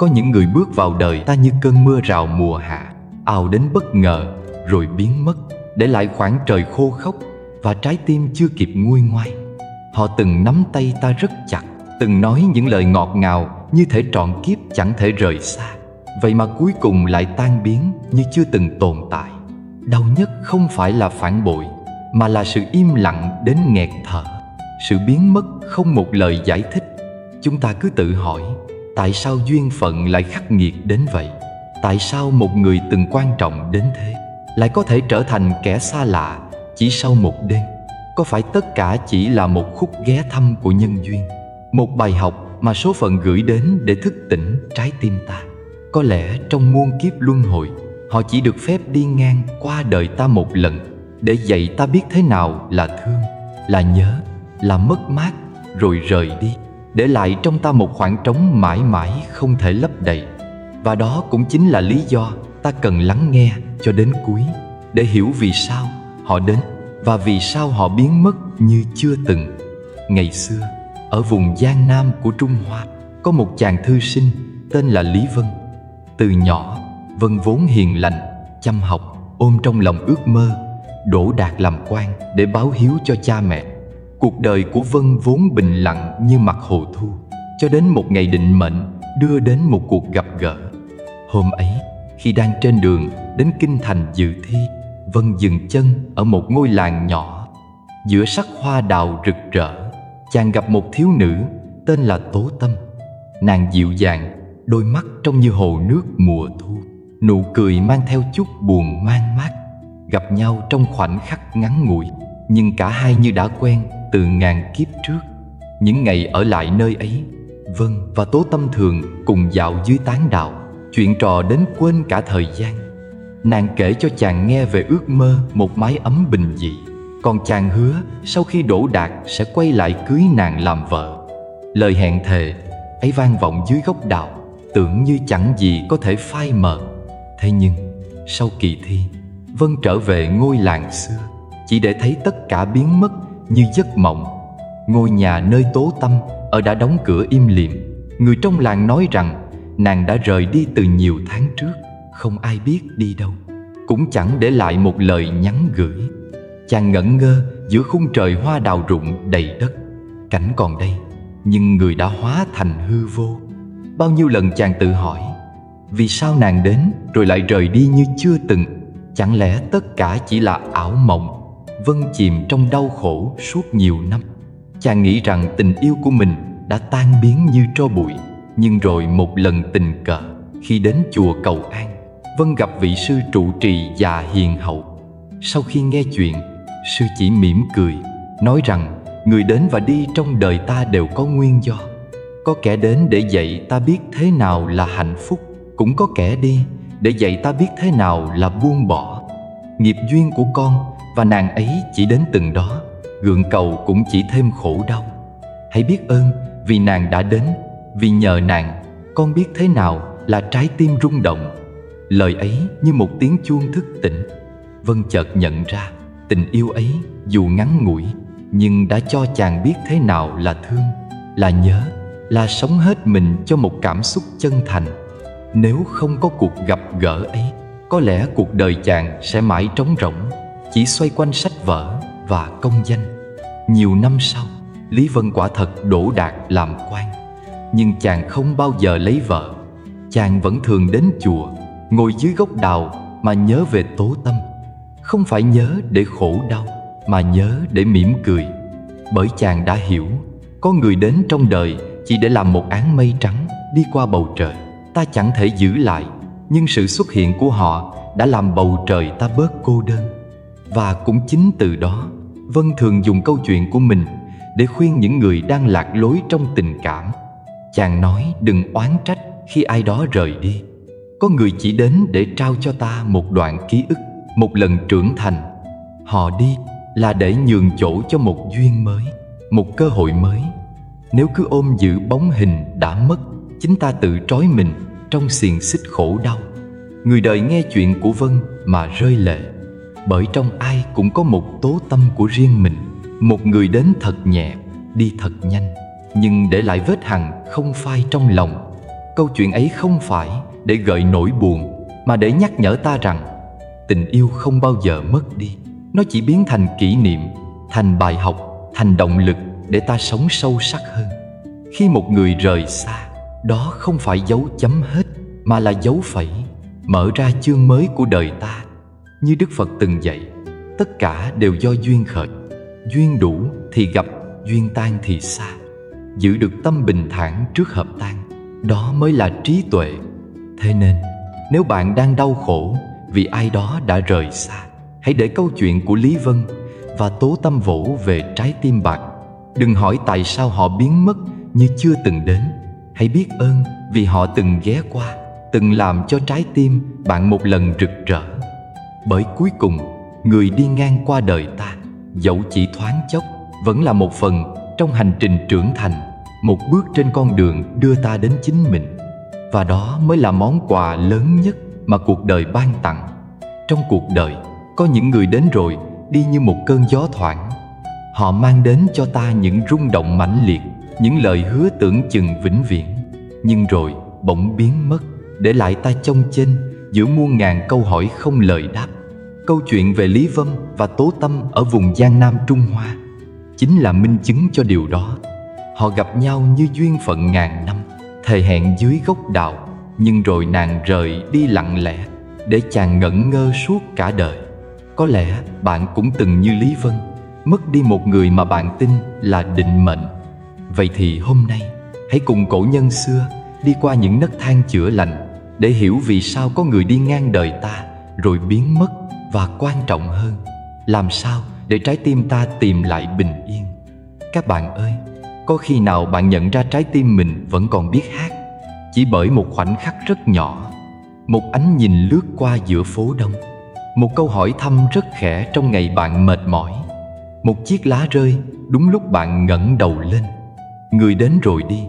Có những người bước vào đời ta như cơn mưa rào mùa hạ, ào đến bất ngờ rồi biến mất, để lại khoảng trời khô khốc và trái tim chưa kịp nguôi ngoai. Họ từng nắm tay ta rất chặt, từng nói những lời ngọt ngào như thể trọn kiếp chẳng thể rời xa. Vậy mà cuối cùng lại tan biến như chưa từng tồn tại. Đau nhất không phải là phản bội, mà là sự im lặng đến nghẹt thở, sự biến mất không một lời giải thích. Chúng ta cứ tự hỏi, tại sao duyên phận lại khắc nghiệt đến vậy? Tại sao một người từng quan trọng đến thế lại có thể trở thành kẻ xa lạ chỉ sau một đêm? Có phải tất cả chỉ là một khúc ghé thăm của nhân duyên, một bài học mà số phận gửi đến để thức tỉnh trái tim ta? Có lẽ trong muôn kiếp luân hồi, họ chỉ được phép đi ngang qua đời ta một lần, để dạy ta biết thế nào là thương, là nhớ, là mất mát, rồi rời đi, để lại trong ta một khoảng trống mãi mãi không thể lấp đầy. Và đó cũng chính là lý do ta cần lắng nghe cho đến cuối, để hiểu vì sao họ đến và vì sao họ biến mất như chưa từng. Ngày xưa, ở vùng Giang Nam của Trung Hoa, có một chàng thư sinh tên là Lý Vân. Từ nhỏ, Vân vốn hiền lành, chăm học, ôm trong lòng ước mơ đỗ đạt làm quan để báo hiếu cho cha mẹ. Cuộc đời của Vân vốn bình lặng như mặt hồ thu, cho đến một ngày định mệnh đưa đến một cuộc gặp gỡ. Hôm ấy, khi đang trên đường đến kinh thành dự thi, Vân dừng chân ở một ngôi làng nhỏ. Giữa sắc hoa đào rực rỡ, chàng gặp một thiếu nữ tên là Tố Tâm. Nàng dịu dàng, đôi mắt trông như hồ nước mùa thu, nụ cười mang theo chút buồn man mát. Gặp nhau trong khoảnh khắc ngắn ngủi, nhưng cả hai như đã quen từ ngàn kiếp trước. Những ngày ở lại nơi ấy, Vân và Tố Tâm thường cùng dạo dưới tán đào, chuyện trò đến quên cả thời gian. Nàng kể cho chàng nghe về ước mơ một mái ấm bình dị, còn chàng hứa sau khi đỗ đạt sẽ quay lại cưới nàng làm vợ. Lời hẹn thề ấy vang vọng dưới gốc đào, tưởng như chẳng gì có thể phai mờ. Thế nhưng sau kỳ thi, Vân trở về ngôi làng xưa, chỉ để thấy tất cả biến mất như giấc mộng. Ngôi nhà nơi Tố Tâm ở đã đóng cửa im lìm. Người trong làng nói rằng nàng đã rời đi từ nhiều tháng trước, không ai biết đi đâu, cũng chẳng để lại một lời nhắn gửi. Chàng ngẩn ngơ giữa khung trời hoa đào rụng đầy đất. Cảnh còn đây, nhưng người đã hóa thành hư vô. Bao nhiêu lần chàng tự hỏi, vì sao nàng đến rồi lại rời đi như chưa từng? Chẳng lẽ tất cả chỉ là ảo mộng? Vân chìm trong đau khổ suốt nhiều năm. Chàng nghĩ rằng tình yêu của mình đã tan biến như tro bụi. Nhưng rồi một lần tình cờ, khi đến chùa cầu an, Vân gặp vị sư trụ trì già hiền hậu. Sau khi nghe chuyện, sư chỉ mỉm cười, nói rằng người đến và đi trong đời ta đều có nguyên do. Có kẻ đến để dạy ta biết thế nào là hạnh phúc, cũng có kẻ đi để dạy ta biết thế nào là buông bỏ. Nghiệp duyên của con và nàng ấy chỉ đến từng đó, gượng cầu cũng chỉ thêm khổ đau. Hãy biết ơn vì nàng đã đến, vì nhờ nàng con biết thế nào là trái tim rung động. Lời ấy như một tiếng chuông thức tỉnh. Vân chợt nhận ra tình yêu ấy dù ngắn ngủi, nhưng đã cho chàng biết thế nào là thương, là nhớ, là sống hết mình cho một cảm xúc chân thành. Nếu không có cuộc gặp gỡ ấy, có lẽ cuộc đời chàng sẽ mãi trống rỗng, chỉ xoay quanh sách vở và công danh. Nhiều năm sau, Lý Vân quả thật đỗ đạt làm quan, nhưng chàng không bao giờ lấy vợ. Chàng vẫn thường đến chùa, ngồi dưới gốc đào mà nhớ về Tố Tâm. Không phải nhớ để khổ đau, mà nhớ để mỉm cười. Bởi chàng đã hiểu, có người đến trong đời chỉ để làm một áng mây trắng đi qua bầu trời, ta chẳng thể giữ lại. Nhưng sự xuất hiện của họ đã làm bầu trời ta bớt cô đơn. Và cũng chính từ đó, Vân thường dùng câu chuyện của mình để khuyên những người đang lạc lối trong tình cảm. Chàng nói đừng oán trách khi ai đó rời đi. Có người chỉ đến để trao cho ta một đoạn ký ức, một lần trưởng thành. Họ đi là để nhường chỗ cho một duyên mới, một cơ hội mới. Nếu cứ ôm giữ bóng hình đã mất, chính ta tự trói mình trong xiềng xích khổ đau. Người đời nghe chuyện của Vân mà rơi lệ, bởi trong ai cũng có một Tố Tâm của riêng mình. Một người đến thật nhẹ, đi thật nhanh, nhưng để lại vết hằn không phai trong lòng. Câu chuyện ấy không phải để gợi nỗi buồn, mà để nhắc nhở ta rằng tình yêu không bao giờ mất đi. Nó chỉ biến thành kỷ niệm, thành bài học, thành động lực để ta sống sâu sắc hơn. Khi một người rời xa, đó không phải dấu chấm hết, mà là dấu phẩy, mở ra chương mới của đời ta. Như Đức Phật từng dạy, tất cả đều do duyên khởi. Duyên đủ thì gặp, duyên tan thì xa. Giữ được tâm bình thản trước hợp tan, đó mới là trí tuệ. Thế nên, nếu bạn đang đau khổ vì ai đó đã rời xa, hãy để câu chuyện của Lý Vân và Tố Tâm vỗ về trái tim bạn. Đừng hỏi tại sao họ biến mất như chưa từng đến. Hãy biết ơn vì họ từng ghé qua, từng làm cho trái tim bạn một lần rực rỡ. Bởi cuối cùng, người đi ngang qua đời ta, dẫu chỉ thoáng chốc, vẫn là một phần trong hành trình trưởng thành, một bước trên con đường đưa ta đến chính mình. Và đó mới là món quà lớn nhất mà cuộc đời ban tặng. Trong cuộc đời, có những người đến rồi đi như một cơn gió thoảng. Họ mang đến cho ta những rung động mãnh liệt, những lời hứa tưởng chừng vĩnh viễn, nhưng rồi bỗng biến mất, để lại ta chông chênh giữa muôn ngàn câu hỏi không lời đáp. Câu chuyện về Lý Vân và Tố Tâm ở vùng Giang Nam Trung Hoa chính là minh chứng cho điều đó. Họ gặp nhau như duyên phận ngàn năm, thề hẹn dưới gốc đào, nhưng rồi nàng rời đi lặng lẽ, để chàng ngẩn ngơ suốt cả đời. Có lẽ bạn cũng từng như Lý Vân, mất đi một người mà bạn tin là định mệnh. Vậy thì hôm nay, hãy cùng cổ nhân xưa đi qua những nấc thang chữa lành, để hiểu vì sao có người đi ngang đời ta rồi biến mất, và quan trọng hơn, làm sao để trái tim ta tìm lại bình yên. Các bạn ơi, có khi nào bạn nhận ra trái tim mình vẫn còn biết hát, chỉ bởi một khoảnh khắc rất nhỏ, một ánh nhìn lướt qua giữa phố đông, một câu hỏi thăm rất khẽ trong ngày bạn mệt mỏi, một chiếc lá rơi đúng lúc bạn ngẩng đầu lên. Người đến rồi đi,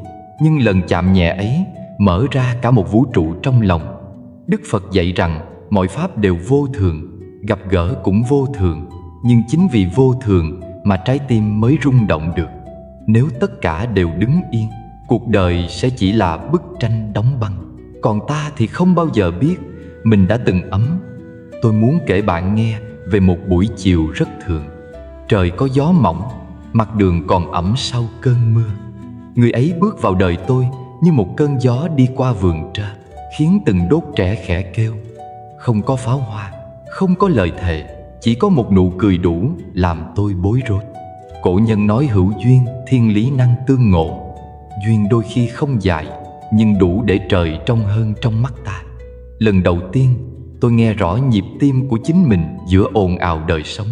nhưng lần chạm nhẹ ấy mở ra cả một vũ trụ trong lòng. Đức Phật dạy rằng mọi pháp đều vô thường, gặp gỡ cũng vô thường, nhưng chính vì vô thường mà trái tim mới rung động được. Nếu tất cả đều đứng yên, cuộc đời sẽ chỉ là bức tranh đóng băng, còn ta thì không bao giờ biết mình đã từng ấm. Tôi muốn kể bạn nghe về một buổi chiều rất thường. Trời có gió mỏng, mặt đường còn ẩm sau cơn mưa. Người ấy bước vào đời tôi như một cơn gió đi qua vườn trơ, khiến từng đốt trẻ khẽ kêu. Không có pháo hoa, không có lời thề, chỉ có một nụ cười đủ làm tôi bối rối. Cổ nhân nói hữu duyên, thiên lý năng tương ngộ. Duyên đôi khi không dài, nhưng đủ để trời trong hơn trong mắt ta. Lần đầu tiên, tôi nghe rõ nhịp tim của chính mình giữa ồn ào đời sống,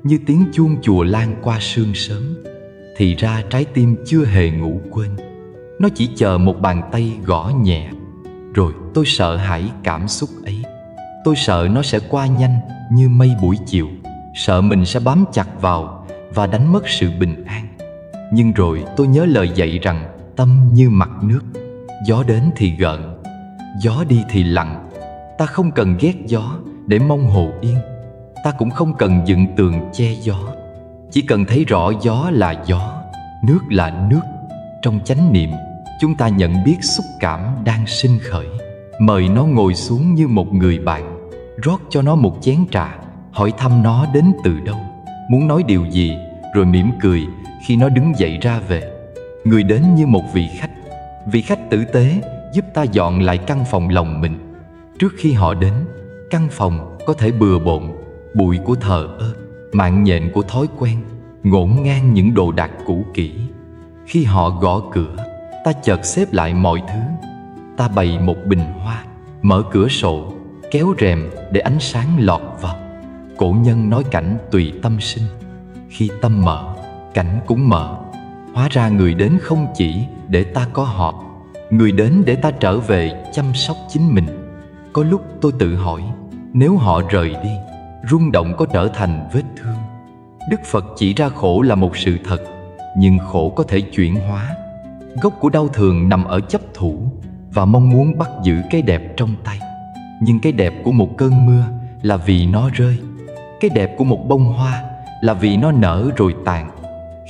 như tiếng chuông chùa lan qua sương sớm. Thì ra trái tim chưa hề ngủ quên, nó chỉ chờ một bàn tay gõ nhẹ. Rồi tôi sợ hãi cảm xúc ấy. Tôi sợ nó sẽ qua nhanh như mây buổi chiều, sợ mình sẽ bám chặt vào và đánh mất sự bình an. Nhưng rồi tôi nhớ lời dạy rằng tâm như mặt nước, gió đến thì gợn, gió đi thì lặng. Ta không cần ghét gió để mong hồ yên, ta cũng không cần dựng tường che gió. Chỉ cần thấy rõ gió là gió, nước là nước. Trong chánh niệm, chúng ta nhận biết xúc cảm đang sinh khởi, mời nó ngồi xuống như một người bạn, rót cho nó một chén trà, hỏi thăm nó đến từ đâu, muốn nói điều gì, rồi mỉm cười khi nó đứng dậy ra về. Người đến như một vị khách tử tế giúp ta dọn lại căn phòng lòng mình. Trước khi họ đến, căn phòng có thể bừa bộn, bụi của thờ ơ, mạng nhện của thói quen, ngổn ngang những đồ đạc cũ kỹ. Khi họ gõ cửa, ta chợt xếp lại mọi thứ. Ta bày một bình hoa, mở cửa sổ, kéo rèm để ánh sáng lọt vào. Cổ nhân nói cảnh tùy tâm sinh. Khi tâm mở, cảnh cũng mở. Hóa ra người đến không chỉ để ta có họ, người đến để ta trở về chăm sóc chính mình. Có lúc tôi tự hỏi, nếu họ rời đi, rung động có trở thành vết thương? Đức Phật chỉ ra khổ là một sự thật, nhưng khổ có thể chuyển hóa. Gốc của đau thường nằm ở chấp thủ và mong muốn bắt giữ cái đẹp trong tay. Nhưng cái đẹp của một cơn mưa là vì nó rơi, cái đẹp của một bông hoa là vì nó nở rồi tàn.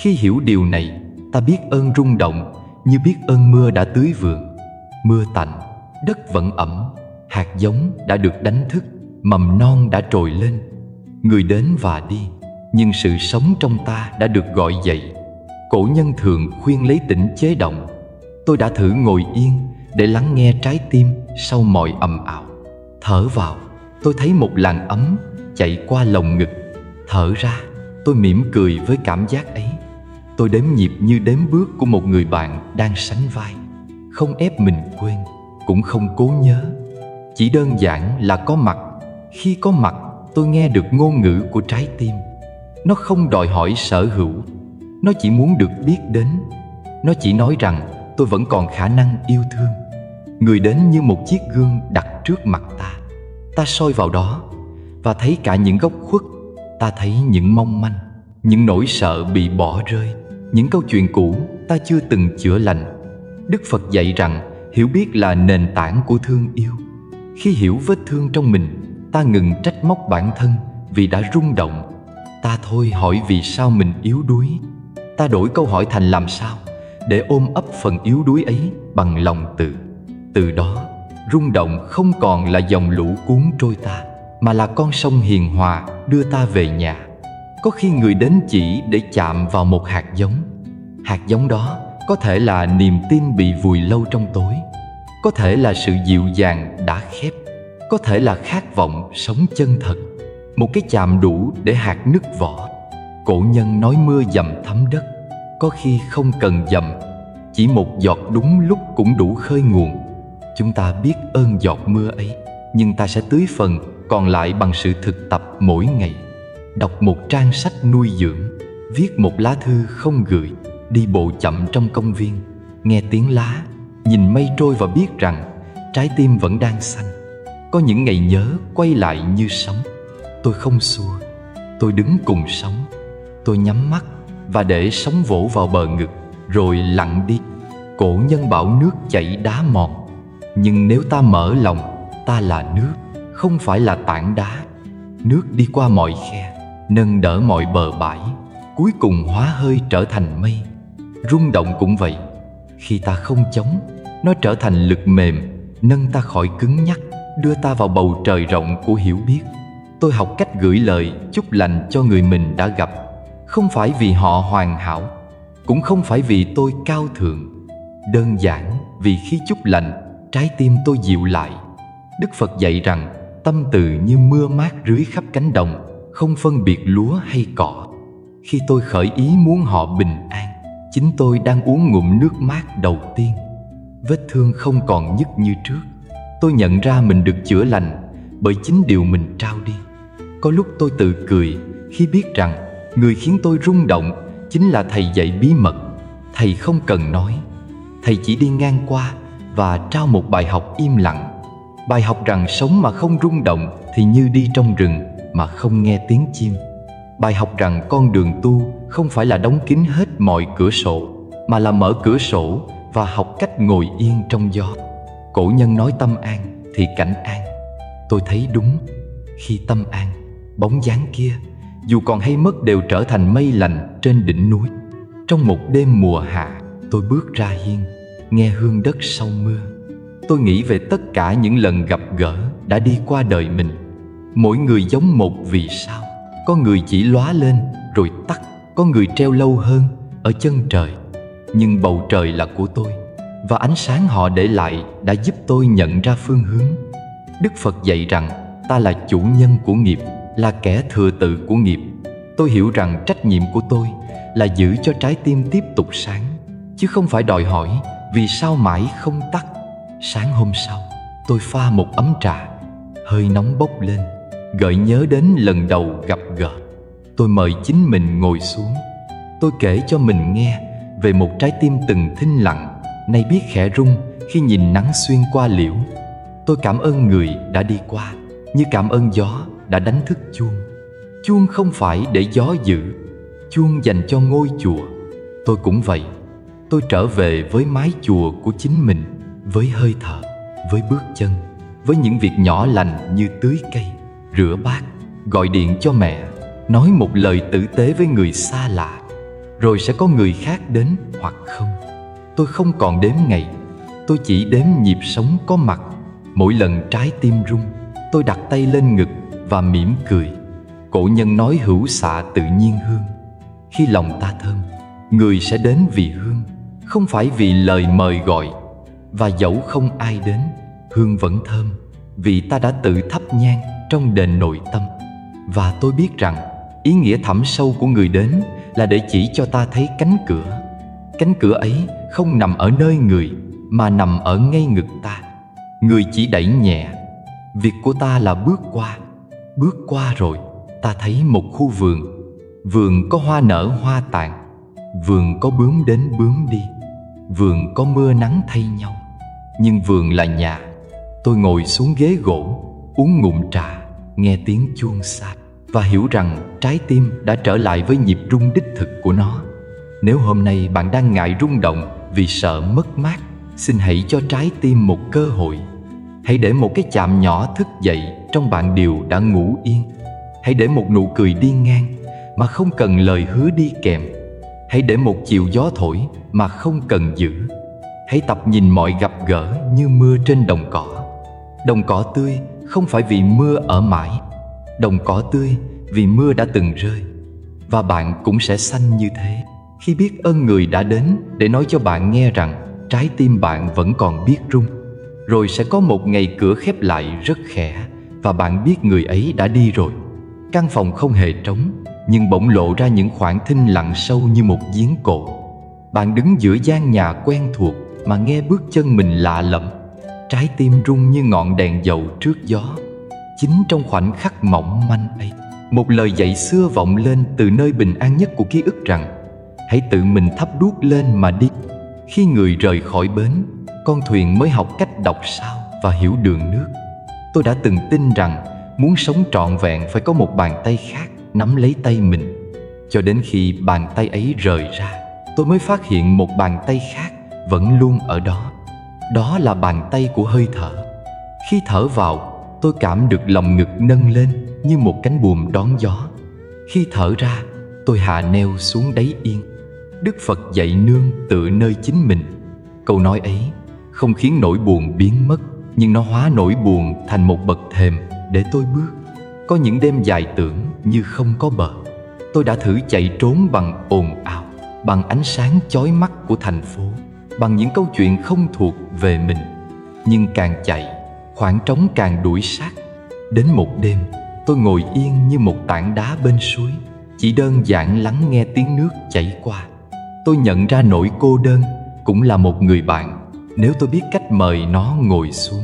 Khi hiểu điều này, ta biết ơn rung động như biết ơn mưa đã tưới vườn. Mưa tạnh, đất vẫn ẩm, hạt giống đã được đánh thức, mầm non đã trồi lên. Người đến và đi, nhưng sự sống trong ta đã được gọi dậy. Cổ nhân thường khuyên lấy tĩnh chế động. Tôi đã thử ngồi yên để lắng nghe trái tim sau mọi ầm ào. Thở vào, tôi thấy một làn ấm chạy qua lồng ngực. Thở ra, tôi mỉm cười với cảm giác ấy. Tôi đếm nhịp như đếm bước của một người bạn đang sánh vai. Không ép mình quên, cũng không cố nhớ. Chỉ đơn giản là có mặt. Khi có mặt, tôi nghe được ngôn ngữ của trái tim. Nó không đòi hỏi sở hữu, nó chỉ muốn được biết đến. Nó chỉ nói rằng tôi vẫn còn khả năng yêu thương. Người đến như một chiếc gương đặt trước mặt ta. Ta soi vào đó và thấy cả những góc khuất. Ta thấy những mong manh, những nỗi sợ bị bỏ rơi, những câu chuyện cũ ta chưa từng chữa lành. Đức Phật dạy rằng hiểu biết là nền tảng của thương yêu. Khi hiểu vết thương trong mình, ta ngừng trách móc bản thân vì đã rung động. Ta thôi hỏi vì sao mình yếu đuối. Ta đổi câu hỏi thành làm sao để ôm ấp phần yếu đuối ấy bằng lòng từ. Từ đó, rung động không còn là dòng lũ cuốn trôi ta, mà là con sông hiền hòa đưa ta về nhà. Có khi người đến chỉ để chạm vào một hạt giống. Hạt giống đó có thể là niềm tin bị vùi lâu trong tối, có thể là sự dịu dàng đã khép, có thể là khát vọng sống chân thật. Một cái chạm đủ để hạt nứt vỏ. Cổ nhân nói mưa dầm thấm đất. Có khi không cần dầm, chỉ một giọt đúng lúc cũng đủ khơi nguồn. Chúng ta biết ơn giọt mưa ấy, nhưng ta sẽ tưới phần còn lại bằng sự thực tập mỗi ngày. Đọc một trang sách nuôi dưỡng, viết một lá thư không gửi, đi bộ chậm trong công viên, nghe tiếng lá, nhìn mây trôi và biết rằng trái tim vẫn đang xanh. Có những ngày nhớ quay lại như sóng. Tôi không xua, tôi đứng cùng sóng. Tôi nhắm mắt và để sóng vỗ vào bờ ngực rồi lặn đi. Cổ nhân bảo nước chảy đá mòn, nhưng nếu ta mở lòng, ta là nước, không phải là tảng đá. Nước đi qua mọi khe, nâng đỡ mọi bờ bãi, cuối cùng hóa hơi trở thành mây. Rung động cũng vậy. Khi ta không chống, nó trở thành lực mềm, nâng ta khỏi cứng nhắc, đưa ta vào bầu trời rộng của hiểu biết. Tôi học cách gửi lời chúc lành cho người mình đã gặp. Không phải vì họ hoàn hảo, cũng không phải vì tôi cao thượng. Đơn giản vì khi chúc lành, trái tim tôi dịu lại. Đức Phật dạy rằng tâm từ như mưa mát rưới khắp cánh đồng, không phân biệt lúa hay cỏ. Khi tôi khởi ý muốn họ bình an, chính tôi đang uống ngụm nước mát đầu tiên. Vết thương không còn nhức như trước. Tôi nhận ra mình được chữa lành bởi chính điều mình trao đi. Có lúc tôi tự cười khi biết rằng người khiến tôi rung động chính là thầy dạy bí mật. Thầy không cần nói, thầy chỉ đi ngang qua và trao một bài học im lặng. Bài học rằng sống mà không rung động thì như đi trong rừng mà không nghe tiếng chim. Bài học rằng con đường tu không phải là đóng kín hết mọi cửa sổ, mà là mở cửa sổ và học cách ngồi yên trong gió. Cổ nhân nói tâm an thì cảnh an. Tôi thấy đúng. Khi tâm an, bóng dáng kia dù còn hay mất đều trở thành mây lành trên đỉnh núi. Trong một đêm mùa hạ, tôi bước ra hiên, nghe hương đất sau mưa. Tôi nghĩ về tất cả những lần gặp gỡ đã đi qua đời mình. Mỗi người giống một vì sao. Có người chỉ lóa lên rồi tắt, có người treo lâu hơn ở chân trời. Nhưng bầu trời là của tôi, và ánh sáng họ để lại đã giúp tôi nhận ra phương hướng. Đức Phật dạy rằng ta là chủ nhân của nghiệp, là kẻ thừa tự của nghiệp. Tôi hiểu rằng trách nhiệm của tôi là giữ cho trái tim tiếp tục sáng, chứ không phải đòi hỏi vì sao mãi không tắt. Sáng hôm sau, tôi pha một ấm trà, hơi nóng bốc lên, gợi nhớ đến lần đầu gặp gỡ. Tôi mời chính mình ngồi xuống. Tôi kể cho mình nghe về một trái tim từng thinh lặng, nay biết khẽ rung khi nhìn nắng xuyên qua liễu. Tôi cảm ơn người đã đi qua, như cảm ơn gió đã đánh thức chuông. Chuông không phải để gió giữ, chuông dành cho ngôi chùa. Tôi cũng vậy. Tôi trở về với mái chùa của chính mình, với hơi thở, với bước chân, với những việc nhỏ lành như tưới cây, rửa bát, gọi điện cho mẹ, nói một lời tử tế với người xa lạ. Rồi sẽ có người khác đến hoặc không. Tôi không còn đếm ngày. Tôi chỉ đếm nhịp sống có mặt. Mỗi lần trái tim rung, tôi đặt tay lên ngực và mỉm cười. Cổ nhân nói hữu xạ tự nhiên hương. Khi lòng ta thơm, người sẽ đến vì hương, không phải vì lời mời gọi. Và dẫu không ai đến, hương vẫn thơm, vì ta đã tự thắp nhang trong đền nội tâm. Và tôi biết rằng ý nghĩa thẳm sâu của người đến là để chỉ cho ta thấy cánh cửa. Cánh cửa ấy không nằm ở nơi người, mà nằm ở ngay ngực ta. Người chỉ đẩy nhẹ. Việc của ta là bước qua. Bước qua rồi, ta thấy một khu vườn. Vườn có hoa nở hoa tàn. Vườn có bướm đến bướm đi. Vườn có mưa nắng thay nhau. Nhưng vườn là nhà. Tôi ngồi xuống ghế gỗ, uống ngụm trà, nghe tiếng chuông xa và hiểu rằng trái tim đã trở lại với nhịp rung đích thực của nó. Nếu hôm nay bạn đang ngại rung động vì sợ mất mát, xin hãy cho trái tim một cơ hội. Hãy để một cái chạm nhỏ thức dậy trong bạn điều đã ngủ yên. Hãy để một nụ cười đi ngang mà không cần lời hứa đi kèm. Hãy để một chiều gió thổi mà không cần giữ. Hãy tập nhìn mọi gặp gỡ như mưa trên đồng cỏ. Đồng cỏ tươi không phải vì mưa ở mãi. Đồng cỏ tươi vì mưa đã từng rơi. Và bạn cũng sẽ xanh như thế khi biết ơn người đã đến để nói cho bạn nghe rằng trái tim bạn vẫn còn biết rung. Rồi sẽ có một ngày cửa khép lại rất khẽ và bạn biết người ấy đã đi rồi. Căn phòng không hề trống, nhưng bỗng lộ ra những khoảng thinh lặng sâu như một giếng cổ. Bạn đứng giữa gian nhà quen thuộc mà nghe bước chân mình lạ lẫm. Trái tim rung như ngọn đèn dầu trước gió. Chính trong khoảnh khắc mỏng manh ấy, một lời dạy xưa vọng lên từ nơi bình an nhất của ký ức rằng hãy tự mình thắp đuốc lên mà đi. Khi người rời khỏi bến, con thuyền mới học cách đọc sao và hiểu đường nước. Tôi đã từng tin rằng muốn sống trọn vẹn phải có một bàn tay khác nắm lấy tay mình. Cho đến khi bàn tay ấy rời ra, tôi mới phát hiện một bàn tay khác vẫn luôn ở đó. Đó là bàn tay của hơi thở. Khi thở vào, tôi cảm được lòng ngực nâng lên như một cánh buồm đón gió. Khi thở ra, tôi hạ neo xuống đáy yên. Đức Phật dạy nương tựa nơi chính mình. Câu nói ấy không khiến nỗi buồn biến mất, nhưng nó hóa nỗi buồn thành một bậc thềm để tôi bước. Có những đêm dài tưởng như không có bờ. Tôi đã thử chạy trốn bằng ồn ào, bằng ánh sáng chói mắt của thành phố, bằng những câu chuyện không thuộc về mình. Nhưng càng chạy, khoảng trống càng đuổi sát. Đến một đêm, tôi ngồi yên như một tảng đá bên suối, chỉ đơn giản lắng nghe tiếng nước chảy qua. Tôi nhận ra nỗi cô đơn cũng là một người bạn, nếu tôi biết cách mời nó ngồi xuống.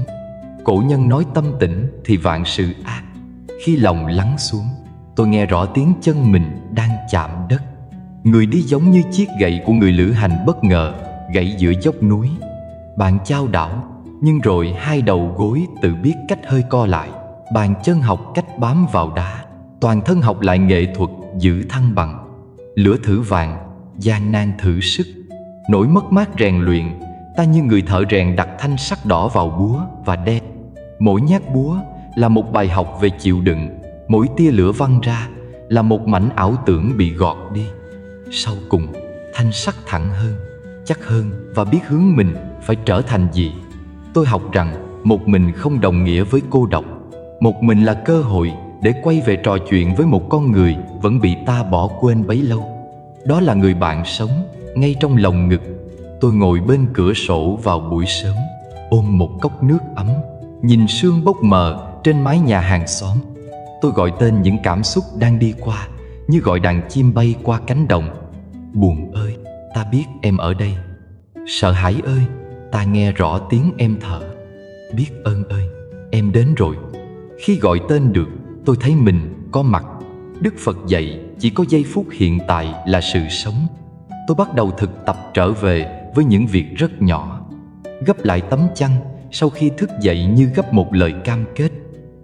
Cổ nhân nói tâm tĩnh thì vạn sự an. Khi lòng lắng xuống, tôi nghe rõ tiếng chân mình đang chạm đất. Người đi giống như chiếc gậy của người lữ hành bất ngờ gãy giữa dốc núi. Bạn chao đảo, nhưng rồi hai đầu gối tự biết cách hơi co lại. Bàn chân học cách bám vào đá, toàn thân học lại nghệ thuật giữ thăng bằng. Lửa thử vàng, gian nan thử sức. Nỗi mất mát rèn luyện ta như người thợ rèn đặt thanh sắt đỏ vào búa và đen. Mỗi nhát búa là một bài học về chịu đựng. Mỗi tia lửa văng ra là một mảnh ảo tưởng bị gọt đi. Sau cùng, thanh sắt thẳng hơn, chắc hơn và biết hướng mình phải trở thành gì. Tôi học rằng một mình không đồng nghĩa với cô độc. Một mình là cơ hội để quay về trò chuyện với một con người vẫn bị ta bỏ quên bấy lâu. Đó là người bạn sống ngay trong lòng ngực. Tôi ngồi bên cửa sổ vào buổi sớm, ôm một cốc nước ấm, nhìn sương bốc mờ trên mái nhà hàng xóm. Tôi gọi tên những cảm xúc đang đi qua, như gọi đàn chim bay qua cánh đồng. Buồn ơi, ta biết em ở đây. Sợ hãi ơi, ta nghe rõ tiếng em thở. Biết ơn ơi, em đến rồi. Khi gọi tên được, tôi thấy mình có mặt. Đức Phật dạy chỉ có giây phút hiện tại là sự sống. Tôi bắt đầu thực tập trở về với những việc rất nhỏ. Gấp lại tấm chăn sau khi thức dậy như gấp một lời cam kết.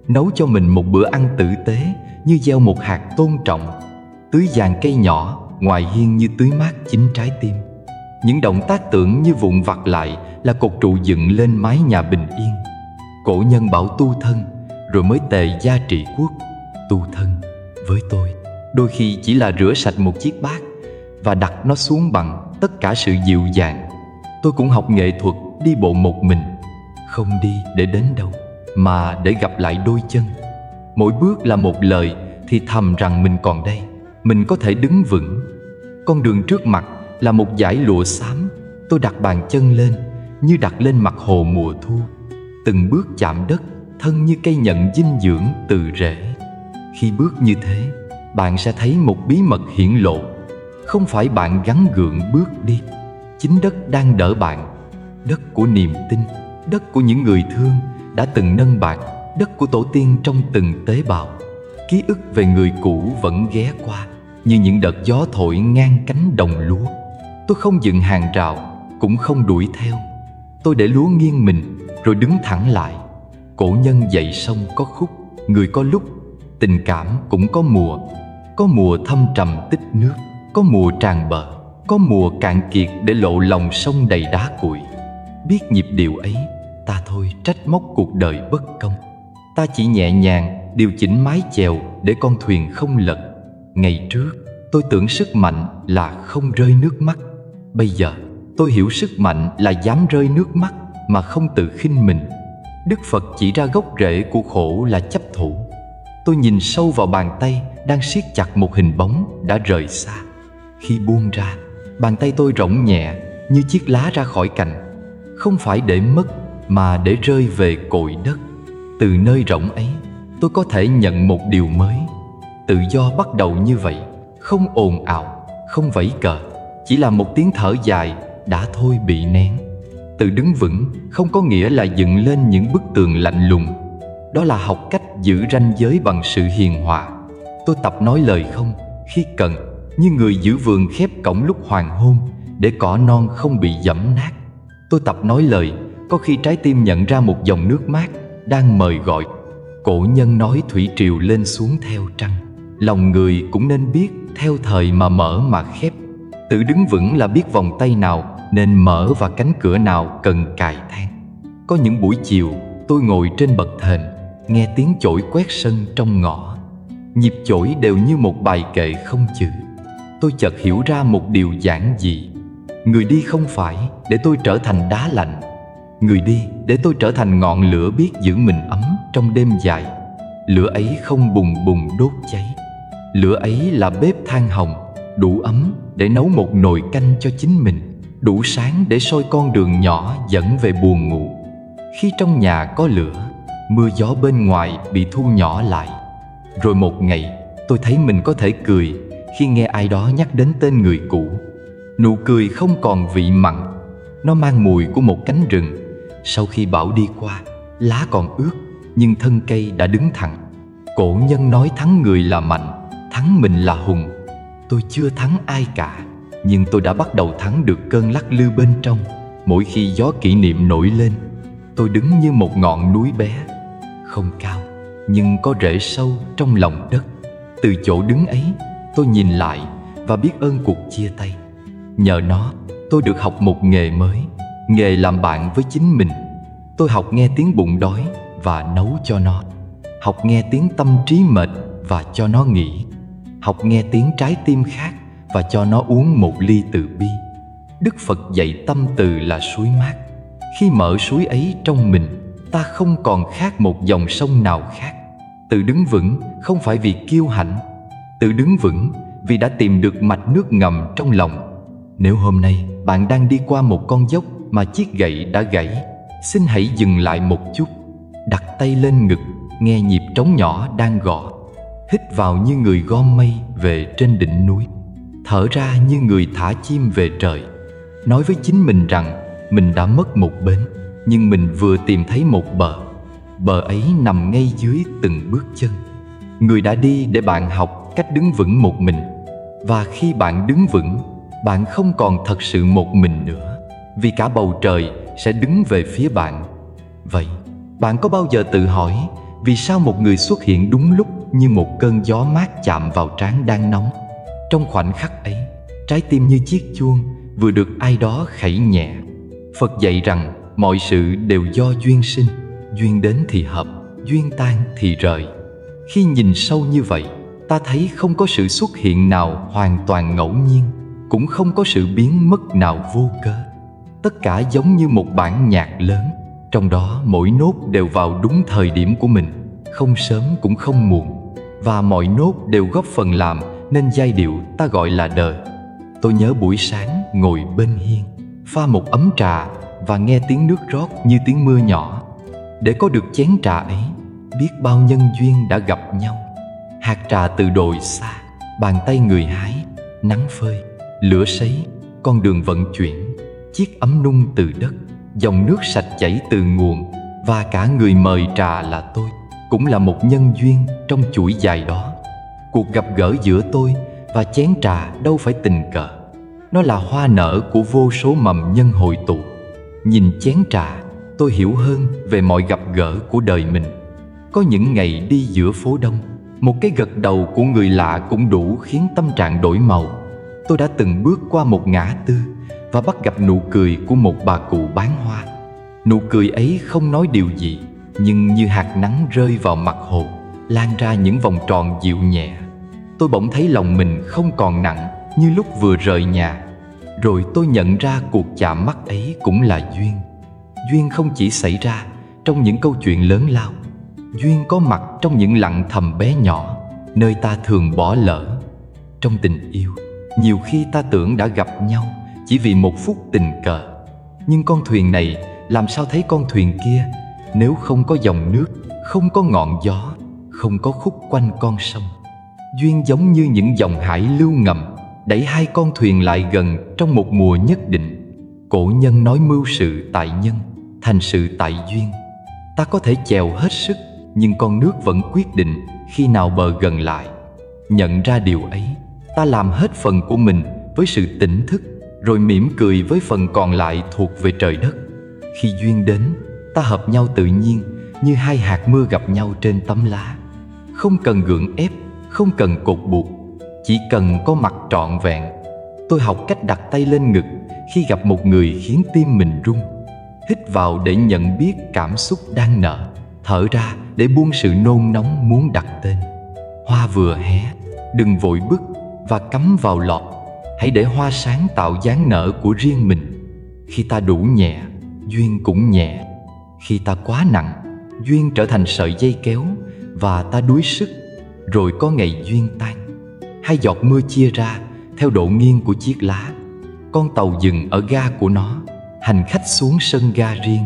Nấu cho mình một bữa ăn tử tế như gieo một hạt tôn trọng. Tưới giàn cây nhỏ ngoài hiên như tưới mát chính trái tim. Những động tác tưởng như vụn vặt lại là cột trụ dựng lên mái nhà bình yên. Cổ nhân bảo tu thân, rồi mới tề gia trị quốc. Tu thân với tôi đôi khi chỉ là rửa sạch một chiếc bát và đặt nó xuống bằng tất cả sự dịu dàng. Tôi cũng học nghệ thuật đi bộ một mình, không đi để đến đâu, mà để gặp lại đôi chân. Mỗi bước là một lời thì thầm rằng mình còn đây, mình có thể đứng vững. Con đường trước mặt là một dải lụa xám. Tôi đặt bàn chân lên như đặt lên mặt hồ mùa thu. Từng bước chạm đất, thân như cây nhận dinh dưỡng từ rễ. Khi bước như thế, bạn sẽ thấy một bí mật hiển lộ. Không phải bạn gắng gượng bước đi, chính đất đang đỡ bạn. Đất của niềm tin, đất của những người thương đã từng nâng bạn, đất của tổ tiên trong từng tế bào. Ký ức về người cũ vẫn ghé qua như những đợt gió thổi ngang cánh đồng lúa. Tôi không dựng hàng rào, cũng không đuổi theo. Tôi để lúa nghiêng mình rồi đứng thẳng lại. Cổ nhân dạy sông có khúc, người có lúc. Tình cảm cũng có mùa. Có mùa thâm trầm tích nước, có mùa tràn bờ, có mùa cạn kiệt để lộ lòng sông đầy đá cuội. Biết nhịp điệu ấy, ta thôi trách móc cuộc đời bất công. Ta chỉ nhẹ nhàng điều chỉnh mái chèo để con thuyền không lật. Ngày trước, tôi tưởng sức mạnh là không rơi nước mắt. Bây giờ, tôi hiểu sức mạnh là dám rơi nước mắt mà không tự khinh mình. Đức Phật chỉ ra gốc rễ của khổ là chấp thủ. Tôi nhìn sâu vào bàn tay đang siết chặt một hình bóng đã rời xa. Khi buông ra, bàn tay tôi rỗng nhẹ như chiếc lá ra khỏi cành. Không phải để mất mà để rơi về cội đất. Từ nơi rỗng ấy, tôi có thể nhận một điều mới. Tự do bắt đầu như vậy, không ồn ào, không vẫy cờ, chỉ là một tiếng thở dài đã thôi bị nén. Tự đứng vững không có nghĩa là dựng lên những bức tường lạnh lùng. Đó là học cách giữ ranh giới bằng sự hiền hòa. Tôi tập nói lời không khi cần, như người giữ vườn khép cổng lúc hoàng hôn để cỏ non không bị giẫm nát. Tôi tập nói lời có khi trái tim nhận ra một dòng nước mát đang mời gọi. Cổ nhân nói thủy triều lên xuống theo trăng, lòng người cũng nên biết theo thời mà mở mà khép. Tự đứng vững là biết vòng tay nào nên mở và cánh cửa nào cần cài then. Có những buổi chiều tôi ngồi trên bậc thềm, nghe tiếng chổi quét sân trong ngõ. Nhịp chổi đều như một bài kệ không chữ. Tôi chợt hiểu ra một điều giản dị. Người đi không phải để tôi trở thành đá lạnh. Người đi để tôi trở thành ngọn lửa biết giữ mình ấm trong đêm dài. Lửa ấy không bùng bùng đốt cháy. Lửa ấy là bếp than hồng, đủ ấm để nấu một nồi canh cho chính mình, đủ sáng để soi con đường nhỏ dẫn về buồng ngủ. Khi trong nhà có lửa, mưa gió bên ngoài bị thu nhỏ lại. Rồi một ngày, tôi thấy mình có thể cười khi nghe ai đó nhắc đến tên người cũ. Nụ cười không còn vị mặn, nó mang mùi của một cánh rừng. Sau khi bão đi qua, lá còn ướt, nhưng thân cây đã đứng thẳng. Cổ nhân nói thắng người là mạnh, thắng mình là hùng. Tôi chưa thắng ai cả, nhưng tôi đã bắt đầu thắng được cơn lắc lư bên trong. Mỗi khi gió kỷ niệm nổi lên, tôi đứng như một ngọn núi bé, không cao, nhưng có rễ sâu trong lòng đất. Từ chỗ đứng ấy, tôi nhìn lại và biết ơn cuộc chia tay. Nhờ nó, tôi được học một nghề mới, nghề làm bạn với chính mình. Tôi học nghe tiếng bụng đói và nấu cho nó, học nghe tiếng tâm trí mệt và cho nó nghỉ, học nghe tiếng trái tim khát và cho nó uống một ly từ bi. Đức Phật dạy tâm từ là suối mát. Khi mở suối ấy trong mình, ta không còn khát một dòng sông nào khác. Tự đứng vững không phải vì kiêu hãnh, tự đứng vững vì đã tìm được mạch nước ngầm trong lòng. Nếu hôm nay bạn đang đi qua một con dốc mà chiếc gậy đã gãy, xin hãy dừng lại một chút, đặt tay lên ngực, nghe nhịp trống nhỏ đang gõ. Hít vào như người gom mây về trên đỉnh núi, thở ra như người thả chim về trời. Nói với chính mình rằng mình đã mất một bến, nhưng mình vừa tìm thấy một bờ. Bờ ấy nằm ngay dưới từng bước chân. Người đã đi để bạn học cách đứng vững một mình. Và khi bạn đứng vững, bạn không còn thật sự một mình nữa, vì cả bầu trời sẽ đứng về phía bạn. Vậy, bạn có bao giờ tự hỏi vì sao một người xuất hiện đúng lúc như một cơn gió mát chạm vào trán đang nóng? Trong khoảnh khắc ấy, trái tim như chiếc chuông vừa được ai đó khẩy nhẹ. Phật dạy rằng mọi sự đều do duyên sinh, duyên đến thì hợp, duyên tan thì rời. Khi nhìn sâu như vậy, ta thấy không có sự xuất hiện nào hoàn toàn ngẫu nhiên, cũng không có sự biến mất nào vô cớ. Tất cả giống như một bản nhạc lớn, trong đó mỗi nốt đều vào đúng thời điểm của mình, không sớm cũng không muộn, và mọi nốt đều góp phần làm nên giai điệu ta gọi là đời. Tôi nhớ buổi sáng ngồi bên hiên, pha một ấm trà và nghe tiếng nước rót như tiếng mưa nhỏ. Để có được chén trà ấy, biết bao nhân duyên đã gặp nhau. Hạt trà từ đồi xa, bàn tay người hái, nắng phơi, lửa sấy, con đường vận chuyển, chiếc ấm nung từ đất, dòng nước sạch chảy từ nguồn, và cả người mời trà là tôi, cũng là một nhân duyên trong chuỗi dài đó. Cuộc gặp gỡ giữa tôi và chén trà đâu phải tình cờ, nó là hoa nở của vô số mầm nhân hội tụ. Nhìn chén trà, tôi hiểu hơn về mọi gặp gỡ của đời mình. Có những ngày đi giữa phố đông, một cái gật đầu của người lạ cũng đủ khiến tâm trạng đổi màu. Tôi đã từng bước qua một ngã tư và bắt gặp nụ cười của một bà cụ bán hoa. Nụ cười ấy không nói điều gì, nhưng như hạt nắng rơi vào mặt hồ, lan ra những vòng tròn dịu nhẹ. Tôi bỗng thấy lòng mình không còn nặng như lúc vừa rời nhà. Rồi tôi nhận ra cuộc chạm mắt ấy cũng là duyên. Duyên không chỉ xảy ra trong những câu chuyện lớn lao. Duyên có mặt trong những lặng thầm bé nhỏ, nơi ta thường bỏ lỡ. Trong tình yêu, nhiều khi ta tưởng đã gặp nhau chỉ vì một phút tình cờ. Nhưng con thuyền này làm sao thấy con thuyền kia nếu không có dòng nước, không có ngọn gió, không có khúc quanh con sông. Duyên giống như những dòng hải lưu ngầm, đẩy hai con thuyền lại gần trong một mùa nhất định. Cổ nhân nói mưu sự tại nhân, thành sự tại duyên. Ta có thể chèo hết sức, nhưng con nước vẫn quyết định khi nào bờ gần lại. Nhận ra điều ấy, ta làm hết phần của mình với sự tỉnh thức, rồi mỉm cười với phần còn lại thuộc về trời đất. Khi duyên đến, ta hợp nhau tự nhiên, như hai hạt mưa gặp nhau trên tấm lá. Không cần gượng ép, không cần cột buộc, chỉ cần có mặt trọn vẹn. Tôi học cách đặt tay lên ngực khi gặp một người khiến tim mình rung. Hít vào để nhận biết cảm xúc đang nở, thở ra để buông sự nôn nóng muốn đặt tên. Hoa vừa hé, đừng vội bứt và cắm vào lọt. Hãy để hoa sáng tạo dáng nở của riêng mình. Khi ta đủ nhẹ, duyên cũng nhẹ. Khi ta quá nặng, duyên trở thành sợi dây kéo và ta đuối sức. Rồi có ngày duyên tan. Hai giọt mưa chia ra theo độ nghiêng của chiếc lá. Con tàu dừng ở ga của nó, hành khách xuống sân ga riêng.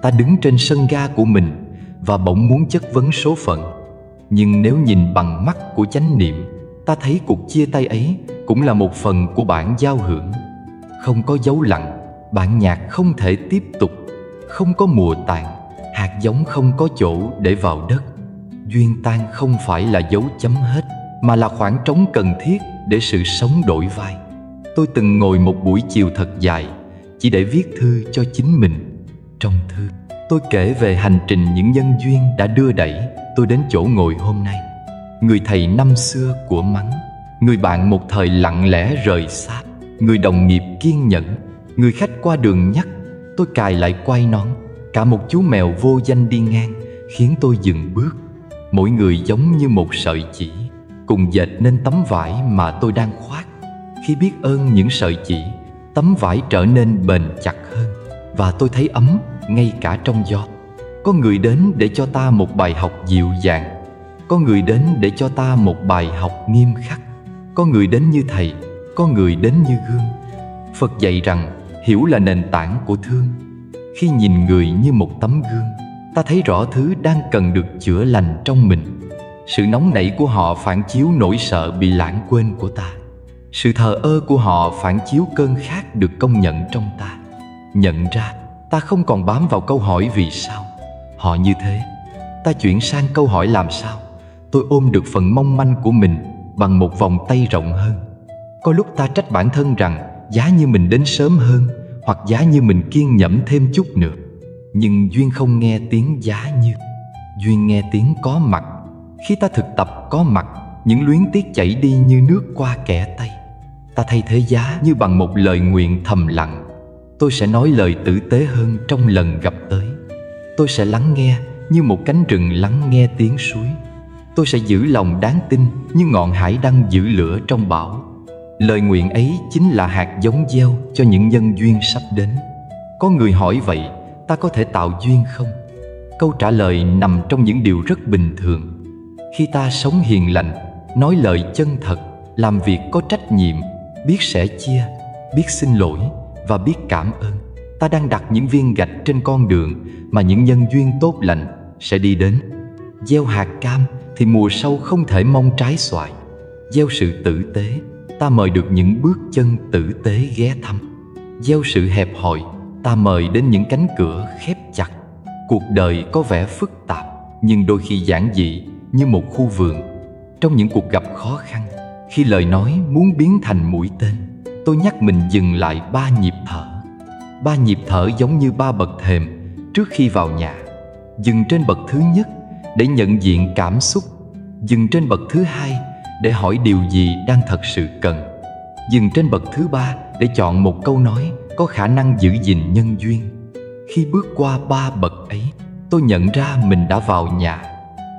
Ta đứng trên sân ga của mình và bỗng muốn chất vấn số phận. Nhưng nếu nhìn bằng mắt của chánh niệm, ta thấy cuộc chia tay ấy cũng là một phần của bản giao hưởng. Không có dấu lặng, bản nhạc không thể tiếp tục. Không có mùa tàn, hạt giống không có chỗ để vào đất. Duyên tan không phải là dấu chấm hết, mà là khoảng trống cần thiết để sự sống đổi vai. Tôi từng ngồi một buổi chiều thật dài, chỉ để viết thư cho chính mình. Trong thư, tôi kể về hành trình những nhân duyên đã đưa đẩy tôi đến chỗ ngồi hôm nay. Người thầy năm xưa của Mắng, người bạn một thời lặng lẽ rời xa, người đồng nghiệp kiên nhẫn, người khách qua đường nhắc tôi cài lại quai nón, cả một chú mèo vô danh đi ngang khiến tôi dừng bước. Mỗi người giống như một sợi chỉ, cùng dệt nên tấm vải mà tôi đang khoác. Khi biết ơn những sợi chỉ, tấm vải trở nên bền chặt hơn, và tôi thấy ấm ngay cả trong gió. Có người đến để cho ta một bài học dịu dàng, có người đến để cho ta một bài học nghiêm khắc. Có người đến như thầy, có người đến như gương. Phật dạy rằng hiểu là nền tảng của thương. Khi nhìn người như một tấm gương, ta thấy rõ thứ đang cần được chữa lành trong mình. Sự nóng nảy của họ phản chiếu nỗi sợ bị lãng quên của ta. Sự thờ ơ của họ phản chiếu cơn khát được công nhận trong ta. Nhận ra ta không còn bám vào câu hỏi vì sao họ như thế. Ta chuyển sang câu hỏi làm sao tôi ôm được phần mong manh của mình bằng một vòng tay rộng hơn. Có lúc ta trách bản thân rằng giá như mình đến sớm hơn, hoặc giá như mình kiên nhẫn thêm chút nữa. Nhưng duyên không nghe tiếng giá như. Duyên nghe tiếng có mặt. Khi ta thực tập có mặt, những luyến tiếc chảy đi như nước qua kẽ tay. Ta thay thế giá như bằng một lời nguyện thầm lặng. Tôi sẽ nói lời tử tế hơn trong lần gặp tới. Tôi sẽ lắng nghe như một cánh rừng lắng nghe tiếng suối. Tôi sẽ giữ lòng đáng tin như ngọn hải đăng giữ lửa trong bão. Lời nguyện ấy chính là hạt giống gieo cho những nhân duyên sắp đến. Có người hỏi vậy, ta có thể tạo duyên không? Câu trả lời nằm trong những điều rất bình thường. Khi ta sống hiền lành, nói lời chân thật, làm việc có trách nhiệm, biết sẻ chia, biết xin lỗi và biết cảm ơn, ta đang đặt những viên gạch trên con đường mà những nhân duyên tốt lành sẽ đi đến. Gieo hạt cam thì mùa sau không thể mong trái xoài. Gieo sự tử tế, ta mời được những bước chân tử tế ghé thăm. Gieo sự hẹp hòi, ta mời đến những cánh cửa khép chặt. Cuộc đời có vẻ phức tạp, nhưng đôi khi giản dị như một khu vườn. Trong những cuộc gặp khó khăn, khi lời nói muốn biến thành mũi tên, tôi nhắc mình dừng lại 3 nhịp thở. 3 nhịp thở giống như 3 bậc thềm trước khi vào nhà. Dừng trên bậc thứ nhất để nhận diện cảm xúc. Dừng trên bậc thứ hai để hỏi điều gì đang thật sự cần. Dừng trên bậc thứ 3 để chọn một câu nói có khả năng giữ gìn nhân duyên. Khi bước qua 3 bậc ấy, tôi nhận ra mình đã vào nhà.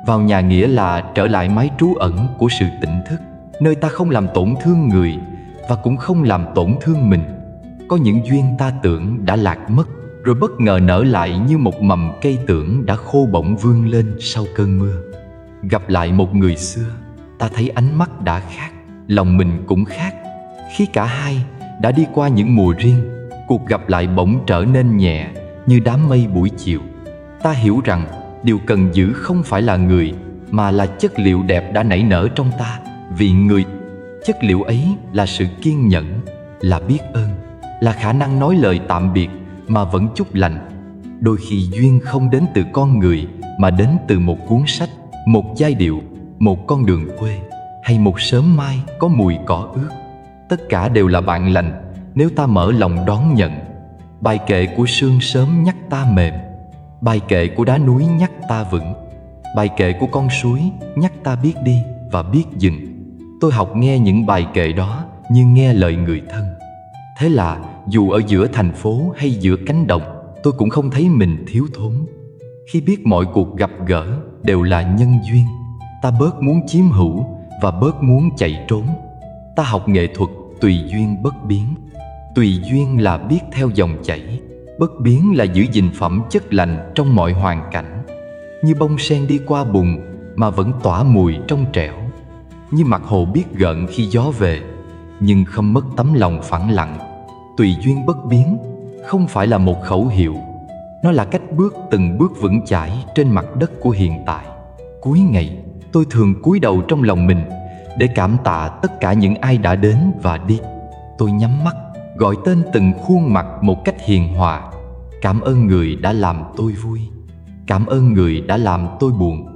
Vào nhà nghĩa là trở lại mái trú ẩn của sự tỉnh thức, nơi ta không làm tổn thương người và cũng không làm tổn thương mình. Có những duyên ta tưởng đã lạc mất, rồi bất ngờ nở lại như một mầm cây tưởng đã khô bỗng vươn lên sau cơn mưa. Gặp lại một người xưa, ta thấy ánh mắt đã khác, lòng mình cũng khác. Khi cả hai đã đi qua những mùa riêng, cuộc gặp lại bỗng trở nên nhẹ như đám mây buổi chiều. Ta hiểu rằng điều cần giữ không phải là người, mà là chất liệu đẹp đã nảy nở trong ta vì người. Chất liệu ấy là sự kiên nhẫn, là biết ơn, là khả năng nói lời tạm biệt mà vẫn chúc lành. Đôi khi duyên không đến từ con người, mà đến từ một cuốn sách, một giai điệu, một con đường quê, hay một sớm mai có mùi cỏ ướt. Tất cả đều là bạn lành nếu ta mở lòng đón nhận. Bài kệ của sương sớm nhắc ta mềm, bài kệ của đá núi nhắc ta vững, bài kệ của con suối nhắc ta biết đi và biết dừng. Tôi học nghe những bài kệ đó như nghe lời người thân. Thế là dù ở giữa thành phố hay giữa cánh đồng, tôi cũng không thấy mình thiếu thốn. Khi biết mọi cuộc gặp gỡ đều là nhân duyên, ta bớt muốn chiếm hữu và bớt muốn chạy trốn. Ta học nghệ thuật tùy duyên bất biến. Tùy duyên là biết theo dòng chảy, bất biến là giữ gìn phẩm chất lành trong mọi hoàn cảnh. Như bông sen đi qua bùn mà vẫn tỏa mùi trong trẻo. Như mặt hồ biết gợn khi gió về, nhưng không mất tấm lòng phẳng lặng. Tùy duyên bất biến không phải là một khẩu hiệu, nó là cách bước từng bước vững chãi trên mặt đất của hiện tại. Cuối ngày, tôi thường cúi đầu trong lòng mình để cảm tạ tất cả những ai đã đến và đi. Tôi nhắm mắt, gọi tên từng khuôn mặt một cách hiền hòa. Cảm ơn người đã làm tôi vui, cảm ơn người đã làm tôi buồn,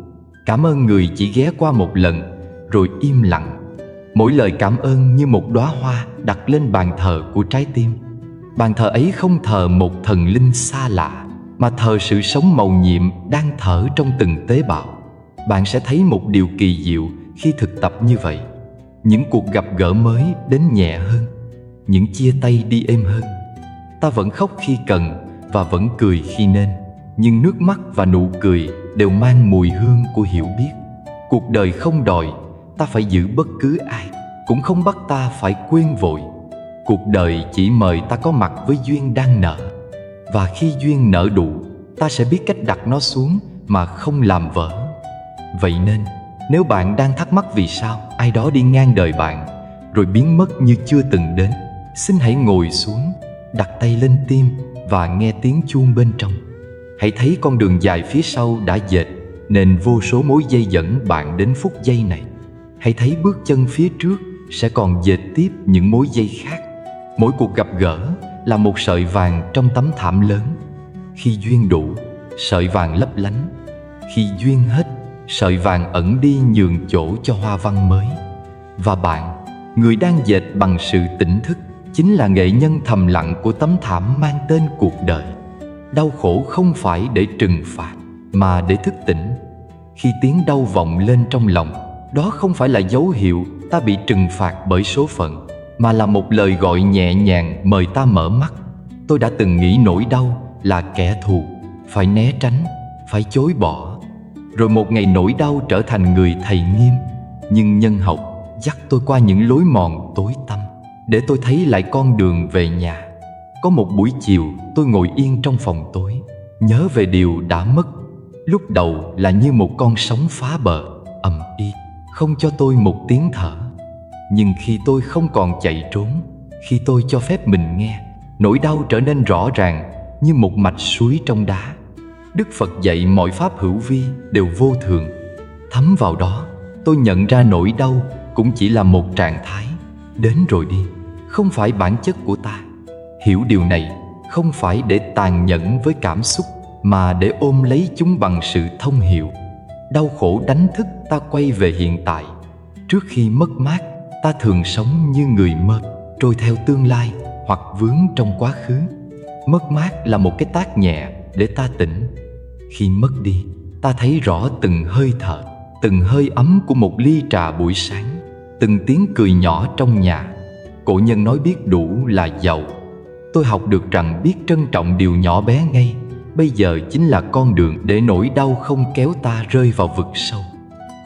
cảm ơn người chỉ ghé qua một lần rồi im lặng. Mỗi lời cảm ơn như một đóa hoa đặt lên bàn thờ của trái tim. Bàn thờ ấy không thờ một thần linh xa lạ, mà thờ sự sống mầu nhiệm đang thở trong từng tế bào. Bạn sẽ thấy một điều kỳ diệu khi thực tập như vậy. Những cuộc gặp gỡ mới đến nhẹ hơn, những chia tay đi êm hơn. Ta vẫn khóc khi cần và vẫn cười khi nên, nhưng nước mắt và nụ cười đều mang mùi hương của hiểu biết. Cuộc đời không đòi ta phải giữ bất cứ ai, cũng không bắt ta phải quên vội. Cuộc đời chỉ mời ta có mặt với duyên đang nở, và khi duyên nở đủ, ta sẽ biết cách đặt nó xuống mà không làm vỡ. Vậy nên, nếu bạn đang thắc mắc vì sao ai đó đi ngang đời bạn rồi biến mất như chưa từng đến, xin hãy ngồi xuống, đặt tay lên tim và nghe tiếng chuông bên trong. Hãy thấy con đường dài phía sau đã dệt nên vô số mối dây dẫn bạn đến phút giây này. Hãy thấy bước chân phía trước sẽ còn dệt tiếp những mối dây khác. Mỗi cuộc gặp gỡ là một sợi vàng trong tấm thảm lớn. Khi duyên đủ, sợi vàng lấp lánh. Khi duyên hết, sợi vàng ẩn đi nhường chỗ cho hoa văn mới. Và bạn, người đang dệt bằng sự tỉnh thức, chính là nghệ nhân thầm lặng của tấm thảm mang tên cuộc đời. Đau khổ không phải để trừng phạt, mà để thức tỉnh. Khi tiếng đau vọng lên trong lòng, đó không phải là dấu hiệu ta bị trừng phạt bởi số phận, mà là một lời gọi nhẹ nhàng mời ta mở mắt. Tôi đã từng nghĩ nỗi đau là kẻ thù, phải né tránh, phải chối bỏ. Rồi một ngày nỗi đau trở thành người thầy nghiêm. Nhưng nhân học dắt tôi qua những lối mòn tối tăm để tôi thấy lại con đường về nhà. Có một buổi chiều tôi ngồi yên trong phòng tối, nhớ về điều đã mất. Lúc đầu là như một con sóng phá bờ, ầm ĩ, không cho tôi một tiếng thở. Nhưng khi tôi không còn chạy trốn, khi tôi cho phép mình nghe, nỗi đau trở nên rõ ràng như một mạch suối trong đá. Đức Phật dạy mọi pháp hữu vi đều vô thường. Thấm vào đó, tôi nhận ra nỗi đau cũng chỉ là một trạng thái, đến rồi đi, không phải bản chất của ta. Hiểu điều này không phải để tàn nhẫn với cảm xúc, mà để ôm lấy chúng bằng sự thông hiểu. Đau khổ đánh thức ta quay về hiện tại. Trước khi mất mát, ta thường sống như người mơ, trôi theo tương lai hoặc vướng trong quá khứ. Mất mát là một cái tát nhẹ để ta tỉnh. Khi mất đi, ta thấy rõ từng hơi thở, từng hơi ấm của một ly trà buổi sáng, từng tiếng cười nhỏ trong nhà. Cổ nhân nói biết đủ là giàu. Tôi học được rằng biết trân trọng điều nhỏ bé ngay bây giờ chính là con đường để nỗi đau không kéo ta rơi vào vực sâu.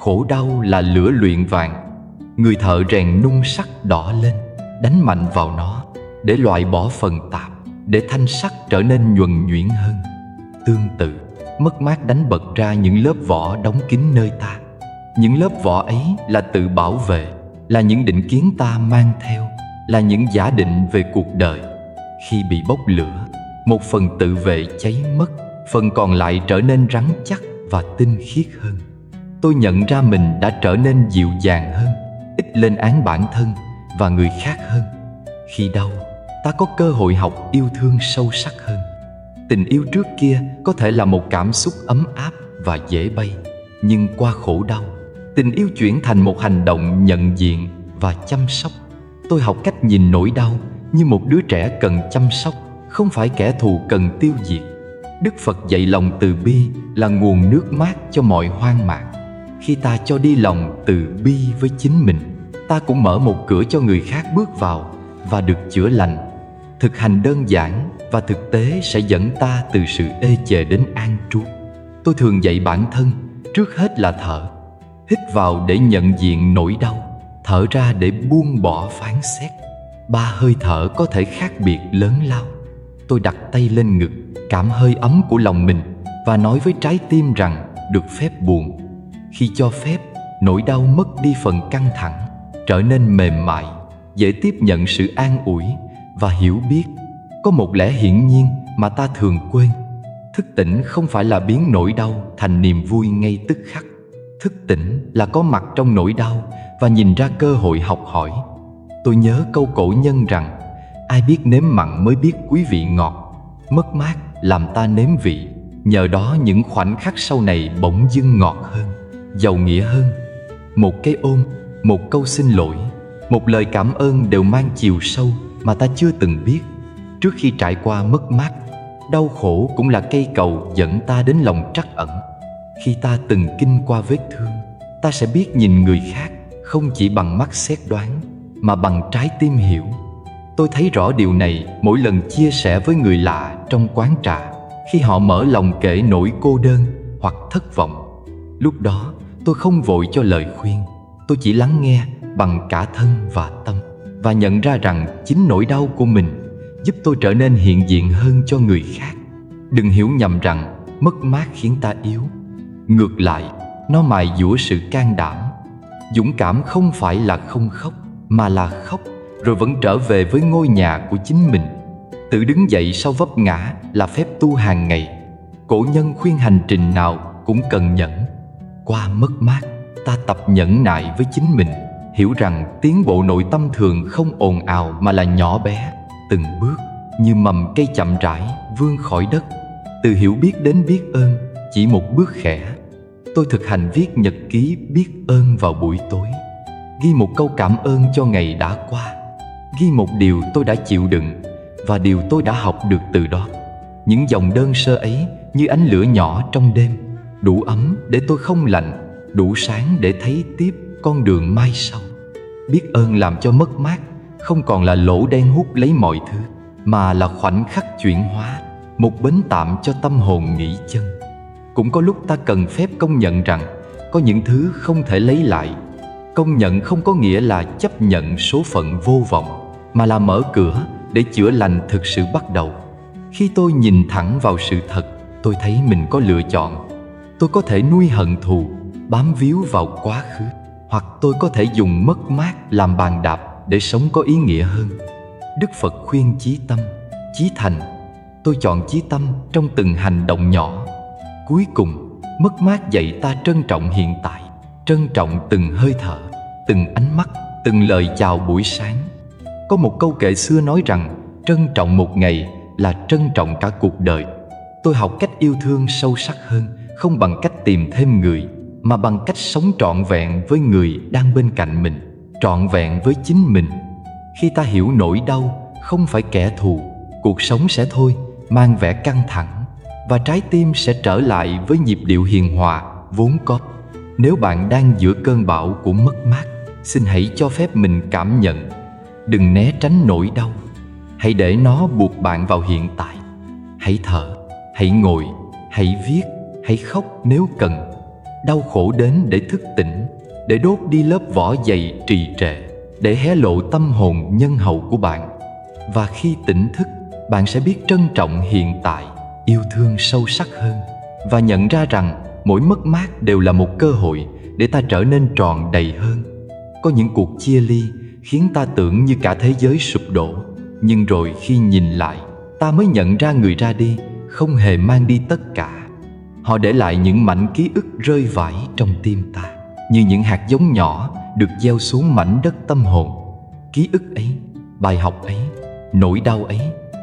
Khổ đau là lửa luyện vàng. Người thợ rèn nung sắt đỏ lên, đánh mạnh vào nó để loại bỏ phần tạp, để thanh sắt trở nên nhuần nhuyễn hơn. Tương tự, mất mát đánh bật ra những lớp vỏ đóng kín nơi ta. Những lớp vỏ ấy là tự bảo vệ, là những định kiến ta mang theo, là những giả định về cuộc đời. Khi bị bốc lửa, một phần tự vệ cháy mất, phần còn lại trở nên rắn chắc và tinh khiết hơn. Tôi nhận ra mình đã trở nên dịu dàng hơn, ít lên án bản thân và người khác hơn. Khi đau, ta có cơ hội học yêu thương sâu sắc hơn. Tình yêu trước kia có thể là một cảm xúc ấm áp và dễ bay, nhưng qua khổ đau, tình yêu chuyển thành một hành động nhận diện và chăm sóc. Tôi học cách nhìn nỗi đau như một đứa trẻ cần chăm sóc, không phải kẻ thù cần tiêu diệt. Đức Phật dạy lòng từ bi là nguồn nước mát cho mọi hoang mạc. Khi ta cho đi lòng từ bi với chính mình, ta cũng mở một cửa cho người khác bước vào và được chữa lành. Thực hành đơn giản và thực tế sẽ dẫn ta từ sự ê chề đến an trú. Tôi thường dạy bản thân, trước hết là thở. Hít vào để nhận diện nỗi đau, thở ra để buông bỏ phán xét. 3 hơi thở có thể khác biệt lớn lao. Tôi đặt tay lên ngực, cảm hơi ấm của lòng mình và nói với trái tim rằng được phép buồn. Khi cho phép, nỗi đau mất đi phần căng thẳng, trở nên mềm mại, dễ tiếp nhận sự an ủi và hiểu biết. Có một lẽ hiển nhiên mà ta thường quên. Thức tỉnh không phải là biến nỗi đau thành niềm vui ngay tức khắc. Thức tỉnh là có mặt trong nỗi đau và nhìn ra cơ hội học hỏi. Tôi nhớ câu cổ nhân rằng, ai biết nếm mặn mới biết quý vị ngọt. Mất mát làm ta nếm vị, nhờ đó những khoảnh khắc sau này bỗng dưng ngọt hơn, giàu nghĩa hơn. Một cái ôm, một câu xin lỗi, một lời cảm ơn đều mang chiều sâu mà ta chưa từng biết. Trước khi trải qua mất mát, đau khổ cũng là cây cầu dẫn ta đến lòng trắc ẩn. Khi ta từng kinh qua vết thương, ta sẽ biết nhìn người khác không chỉ bằng mắt xét đoán, mà bằng trái tim hiểu. Tôi thấy rõ điều này mỗi lần chia sẻ với người lạ trong quán trà, khi họ mở lòng kể nỗi cô đơn hoặc thất vọng. Lúc đó tôi không vội cho lời khuyên, tôi chỉ lắng nghe bằng cả thân và tâm, và nhận ra rằng chính nỗi đau của mình giúp tôi trở nên hiện diện hơn cho người khác. Đừng hiểu nhầm rằng mất mát khiến ta yếu. Ngược lại, nó mài dũa sự can đảm. Dũng cảm không phải là không khóc, mà là khóc rồi vẫn trở về với ngôi nhà của chính mình. Tự đứng dậy sau vấp ngã là phép tu hàng ngày. Cổ nhân khuyên hành trình nào cũng cần nhẫn. Qua mất mát, ta tập nhẫn nại với chính mình, hiểu rằng tiến bộ nội tâm thường không ồn ào mà là nhỏ bé, từng bước như mầm cây chậm rãi vươn khỏi đất. Từ hiểu biết đến biết ơn, chỉ một bước khẽ. Tôi thực hành viết nhật ký biết ơn vào buổi tối, ghi một câu cảm ơn cho ngày đã qua, ghi một điều tôi đã chịu đựng và điều tôi đã học được từ đó. Những dòng đơn sơ ấy như ánh lửa nhỏ trong đêm, đủ ấm để tôi không lạnh, đủ sáng để thấy tiếp con đường mai sau. Biết ơn làm cho mất mát không còn là lỗ đen hút lấy mọi thứ, mà là khoảnh khắc chuyển hóa, một bến tạm cho tâm hồn nghỉ chân. Cũng có lúc ta cần phép công nhận rằng có những thứ không thể lấy lại. Công nhận không có nghĩa là chấp nhận số phận vô vọng, mà là mở cửa để chữa lành thực sự bắt đầu. Khi tôi nhìn thẳng vào sự thật, tôi thấy mình có lựa chọn. Tôi có thể nuôi hận thù, bám víu vào quá khứ, hoặc tôi có thể dùng mất mát làm bàn đạp để sống có ý nghĩa hơn. Đức Phật khuyên chí tâm, chí thành. Tôi chọn chí tâm trong từng hành động nhỏ. Cuối cùng, mất mát dạy ta trân trọng hiện tại, trân trọng từng hơi thở, từng ánh mắt, từng lời chào buổi sáng. Có một câu kệ xưa nói rằng trân trọng một ngày là trân trọng cả cuộc đời. Tôi học cách yêu thương sâu sắc hơn, không bằng cách tìm thêm người, mà bằng cách sống trọn vẹn với người đang bên cạnh mình, trọn vẹn với chính mình. Khi ta hiểu nỗi đau không phải kẻ thù, cuộc sống sẽ thôi mang vẻ căng thẳng, và trái tim sẽ trở lại với nhịp điệu hiền hòa vốn có. Nếu bạn đang giữa cơn bão của mất mát, xin hãy cho phép mình cảm nhận. Đừng né tránh nỗi đau, hãy để nó buộc bạn vào hiện tại. Hãy thở, hãy ngồi, hãy viết, hãy khóc nếu cần. Đau khổ đến để thức tỉnh, để đốt đi lớp vỏ dày trì trệ, để hé lộ tâm hồn nhân hậu của bạn. Và khi tỉnh thức, bạn sẽ biết trân trọng hiện tại, yêu thương sâu sắc hơn, và nhận ra rằng mỗi mất mát đều là một cơ hội để ta trở nên tròn đầy hơn. Có những cuộc chia ly khiến ta tưởng như cả thế giới sụp đổ, nhưng rồi khi nhìn lại, ta mới nhận ra người ra đi không hề mang đi tất cả. Họ để lại những mảnh ký ức rơi vãi trong tim ta, như những hạt giống nhỏ được gieo xuống mảnh đất tâm hồn. Ký ức ấy, bài học ấy, nỗi đau ấy,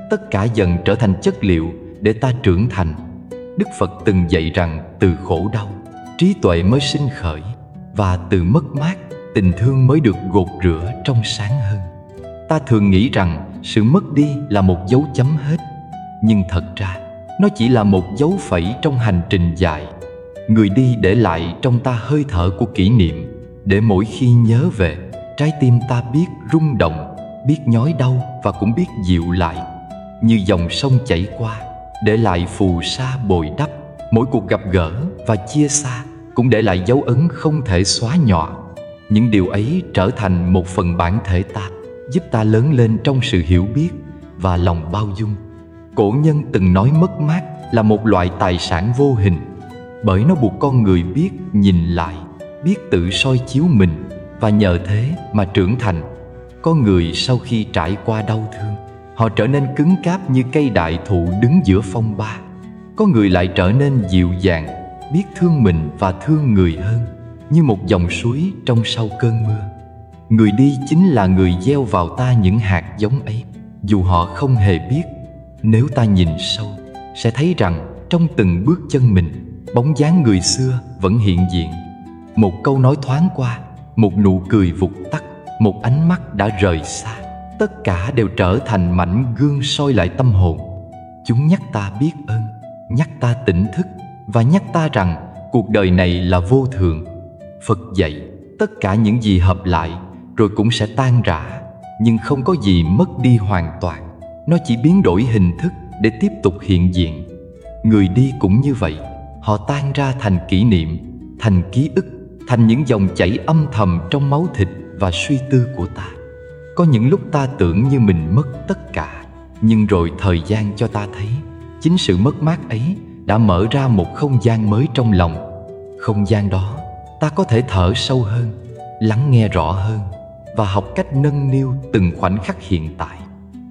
tất cả dần trở thành chất liệu để ta trưởng thành. Đức Phật từng dạy rằng từ khổ đau, trí tuệ mới sinh khởi, và từ mất mát, tình thương mới được gột rửa trong sáng hơn. Ta thường nghĩ rằng sự mất đi là một dấu chấm hết, nhưng thật ra nó chỉ là một dấu phẩy trong hành trình dài. Người đi để lại trong ta hơi thở của kỷ niệm, để mỗi khi nhớ về, trái tim ta biết rung động, biết nhói đau và cũng biết dịu lại. Như dòng sông chảy qua, để lại phù sa bồi đắp. Mỗi cuộc gặp gỡ và chia xa cũng để lại dấu ấn không thể xóa nhòa. Những điều ấy trở thành một phần bản thể ta, giúp ta lớn lên trong sự hiểu biết và lòng bao dung. Cổ nhân từng nói mất mát là một loại tài sản vô hình, bởi nó buộc con người biết nhìn lại, biết tự soi chiếu mình, và nhờ thế mà trưởng thành. Có người sau khi trải qua đau thương, họ trở nên cứng cáp như cây đại thụ đứng giữa phong ba. Có người lại trở nên dịu dàng, biết thương mình và thương người hơn, như một dòng suối trong sau cơn mưa. Người đi chính là người gieo vào ta những hạt giống ấy, dù họ không hề biết. Nếu ta nhìn sâu, sẽ thấy rằng trong từng bước chân mình, bóng dáng người xưa vẫn hiện diện. Một câu nói thoáng qua, một nụ cười vụt tắt, một ánh mắt đã rời xa, tất cả đều trở thành mảnh gương soi lại tâm hồn. Chúng nhắc ta biết ơn, nhắc ta tỉnh thức, và nhắc ta rằng cuộc đời này là vô thường. Phật dạy, tất cả những gì hợp lại rồi cũng sẽ tan rã, nhưng không có gì mất đi hoàn toàn. Nó chỉ biến đổi hình thức để tiếp tục hiện diện. Người đi cũng như vậy, họ tan ra thành kỷ niệm, thành ký ức, thành những dòng chảy âm thầm trong máu thịt và suy tư của ta. Có những lúc ta tưởng như mình mất tất cả, nhưng rồi thời gian cho ta thấy chính sự mất mát ấy đã mở ra một không gian mới trong lòng. Không gian đó, ta có thể thở sâu hơn, lắng nghe rõ hơn, và học cách nâng niu từng khoảnh khắc hiện tại.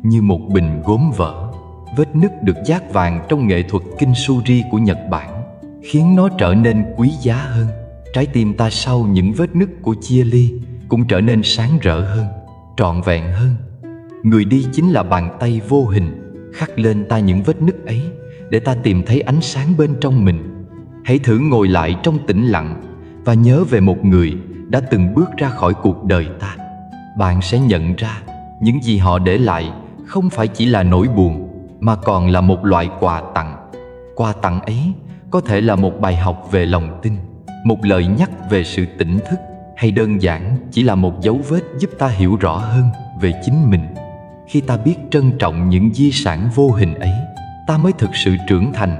Như một bình gốm vỡ, vết nứt được dát vàng trong nghệ thuật kintsugi của Nhật Bản, khiến nó trở nên quý giá hơn. Trái tim ta sau những vết nứt của chia ly cũng trở nên sáng rỡ hơn, trọn vẹn hơn. Người đi chính là bàn tay vô hình khắc lên ta những vết nứt ấy, để ta tìm thấy ánh sáng bên trong mình. Hãy thử ngồi lại trong tĩnh lặng và nhớ về một người đã từng bước ra khỏi cuộc đời ta. Bạn sẽ nhận ra những gì họ để lại không phải chỉ là nỗi buồn, mà còn là một loại quà tặng. Quà tặng ấy có thể là một bài học về lòng tin, một lời nhắc về sự tỉnh thức, hay đơn giản chỉ là một dấu vết giúp ta hiểu rõ hơn về chính mình. Khi ta biết trân trọng những di sản vô hình ấy, ta mới thực sự trưởng thành.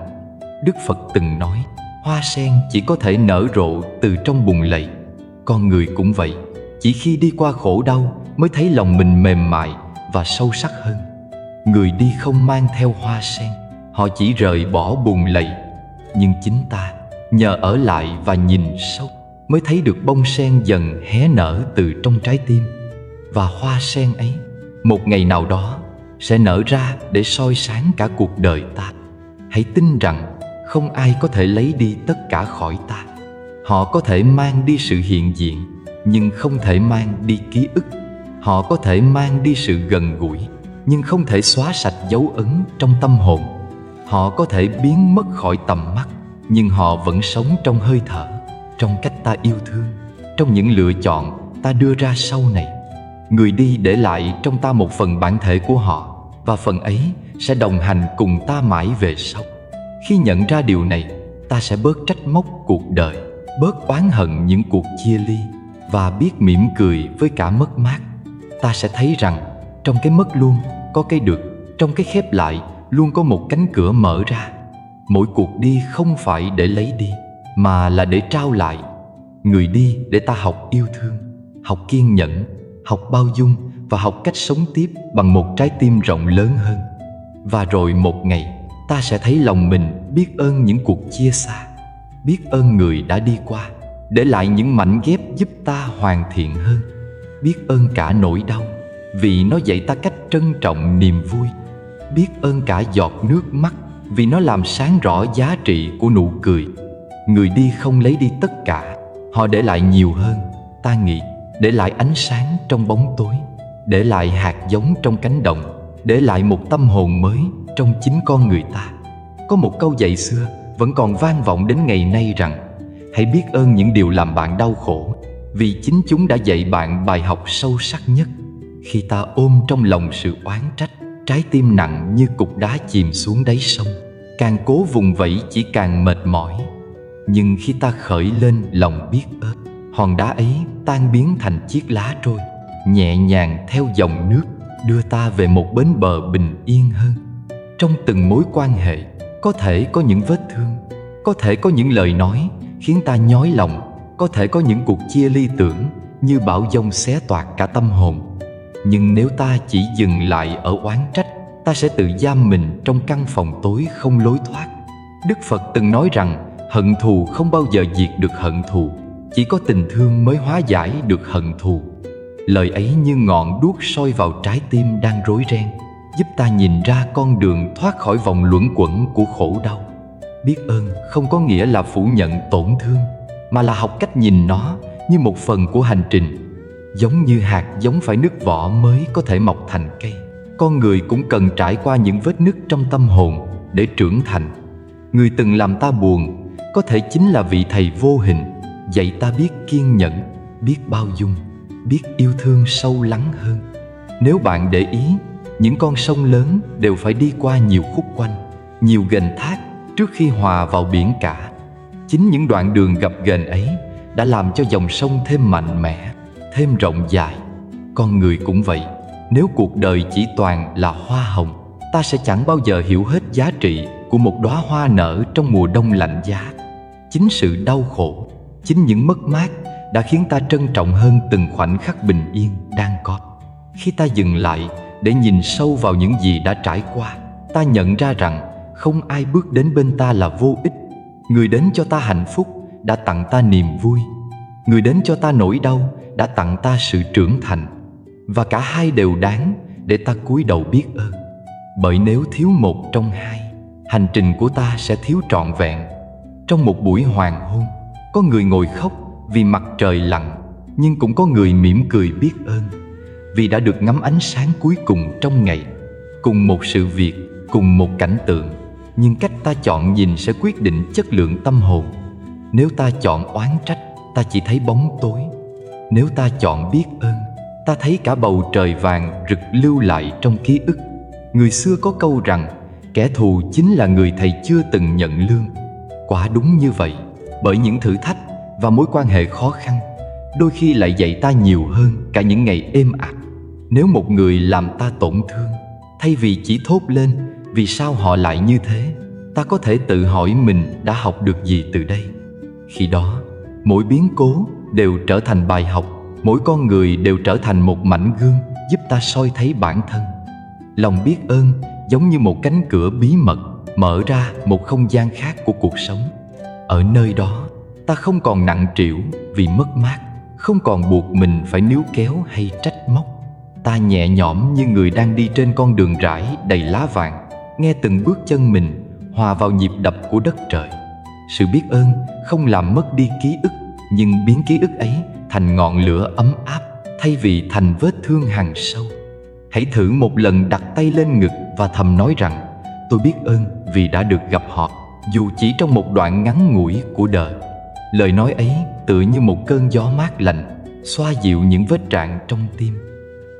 Đức Phật từng nói, hoa sen chỉ có thể nở rộ từ trong bùn lầy. Con người cũng vậy, chỉ khi đi qua khổ đau mới thấy lòng mình mềm mại và sâu sắc hơn. Người đi không mang theo hoa sen, họ chỉ rời bỏ bùn lầy. Nhưng chính ta, nhờ ở lại và nhìn sâu, mới thấy được bông sen dần hé nở từ trong trái tim. Và hoa sen ấy, một ngày nào đó, sẽ nở ra để soi sáng cả cuộc đời ta. Hãy tin rằng không ai có thể lấy đi tất cả khỏi ta. Họ có thể mang đi sự hiện diện, nhưng không thể mang đi ký ức. Họ có thể mang đi sự gần gũi, nhưng không thể xóa sạch dấu ấn trong tâm hồn. Họ có thể biến mất khỏi tầm mắt, nhưng họ vẫn sống trong hơi thở, trong cách ta yêu thương, trong những lựa chọn ta đưa ra sau này. Người đi để lại trong ta một phần bản thể của họ, và phần ấy sẽ đồng hành cùng ta mãi về sau. Khi nhận ra điều này, ta sẽ bớt trách móc cuộc đời, bớt oán hận những cuộc chia ly, và biết mỉm cười với cả mất mát. Ta sẽ thấy rằng trong cái mất luôn có cái được, trong cái khép lại luôn có một cánh cửa mở ra. Mỗi cuộc đi không phải để lấy đi, mà là để trao lại. Người đi để ta học yêu thương, học kiên nhẫn, học bao dung, và học cách sống tiếp bằng một trái tim rộng lớn hơn. Và rồi một ngày, ta sẽ thấy lòng mình biết ơn những cuộc chia xa, biết ơn người đã đi qua, để lại những mảnh ghép giúp ta hoàn thiện hơn. Biết ơn cả nỗi đau, vì nó dạy ta cách trân trọng niềm vui. Biết ơn cả giọt nước mắt, vì nó làm sáng rõ giá trị của nụ cười. Người đi không lấy đi tất cả, họ để lại nhiều hơn. Ta nghĩ, để lại ánh sáng trong bóng tối, để lại hạt giống trong cánh đồng, để lại một tâm hồn mới trong chính con người ta. Có một câu dạy xưa vẫn còn vang vọng đến ngày nay rằng: hãy biết ơn những điều làm bạn đau khổ, vì chính chúng đã dạy bạn bài học sâu sắc nhất. Khi ta ôm trong lòng sự oán trách, trái tim nặng như cục đá chìm xuống đáy sông, càng cố vùng vẫy chỉ càng mệt mỏi. Nhưng khi ta khởi lên lòng biết ơn, hòn đá ấy tan biến thành chiếc lá trôi, nhẹ nhàng theo dòng nước, đưa ta về một bến bờ bình yên hơn. Trong từng mối quan hệ, có thể có những vết thương, có thể có những lời nói khiến ta nhói lòng, có thể có những cuộc chia ly tưởng như bão giông xé toạc cả tâm hồn. Nhưng nếu ta chỉ dừng lại ở oán trách, ta sẽ tự giam mình trong căn phòng tối không lối thoát. Đức Phật từng nói rằng hận thù không bao giờ diệt được hận thù, chỉ có tình thương mới hóa giải được hận thù. Lời ấy như ngọn đuốc soi vào trái tim đang rối ren, giúp ta nhìn ra con đường thoát khỏi vòng luẩn quẩn của khổ đau. Biết ơn không có nghĩa là phủ nhận tổn thương, mà là học cách nhìn nó như một phần của hành trình. Giống như hạt giống phải nứt vỏ mới có thể mọc thành cây, con người cũng cần trải qua những vết nứt trong tâm hồn để trưởng thành. Người từng làm ta buồn có thể chính là vị thầy vô hình, dạy ta biết kiên nhẫn, biết bao dung, biết yêu thương sâu lắng hơn. Nếu bạn để ý, những con sông lớn đều phải đi qua nhiều khúc quanh, nhiều ghềnh thác trước khi hòa vào biển cả. Chính những đoạn đường gập ghềnh ấy đã làm cho dòng sông thêm mạnh mẽ, thêm rộng dài. Con người cũng vậy. Nếu cuộc đời chỉ toàn là hoa hồng, ta sẽ chẳng bao giờ hiểu hết giá trị của một đóa hoa nở trong mùa đông lạnh giá. Chính sự đau khổ, chính những mất mát đã khiến ta trân trọng hơn từng khoảnh khắc bình yên đang có. Khi ta dừng lại để nhìn sâu vào những gì đã trải qua, ta nhận ra rằng không ai bước đến bên ta là vô ích. Người đến cho ta hạnh phúc đã tặng ta niềm vui, người đến cho ta nỗi đau đã tặng ta sự trưởng thành. Và cả hai đều đáng để ta cúi đầu biết ơn. Bởi nếu thiếu một trong hai, hành trình của ta sẽ thiếu trọn vẹn. Trong một buổi hoàng hôn, có người ngồi khóc vì mặt trời lặn, nhưng cũng có người mỉm cười biết ơn vì đã được ngắm ánh sáng cuối cùng trong ngày. Cùng một sự việc, cùng một cảnh tượng, nhưng cách ta chọn nhìn sẽ quyết định chất lượng tâm hồn. Nếu ta chọn oán trách, ta chỉ thấy bóng tối. Nếu ta chọn biết ơn, ta thấy cả bầu trời vàng rực lưu lại trong ký ức. Người xưa có câu rằng kẻ thù chính là người thầy chưa từng nhận lương. Quả đúng như vậy, bởi những thử thách và mối quan hệ khó khăn đôi khi lại dạy ta nhiều hơn cả những ngày êm ả. Nếu một người làm ta tổn thương, thay vì chỉ thốt lên vì sao họ lại như thế, ta có thể tự hỏi mình đã học được gì từ đây. Khi đó, mỗi biến cố đều trở thành bài học, mỗi con người đều trở thành một mảnh gương giúp ta soi thấy bản thân. Lòng biết ơn giống như một cánh cửa bí mật mở ra một không gian khác của cuộc sống. Ở nơi đó, ta không còn nặng trĩu vì mất mát, không còn buộc mình phải níu kéo hay trách móc. Ta nhẹ nhõm như người đang đi trên con đường rải đầy lá vàng, nghe từng bước chân mình hòa vào nhịp đập của đất trời. Sự biết ơn không làm mất đi ký ức, nhưng biến ký ức ấy thành ngọn lửa ấm áp thay vì thành vết thương hằn sâu. Hãy thử một lần đặt tay lên ngực và thầm nói rằng: tôi biết ơn vì đã được gặp họ, dù chỉ trong một đoạn ngắn ngủi của đời. Lời nói ấy tựa như một cơn gió mát lành, xoa dịu những vết rạn trong tim.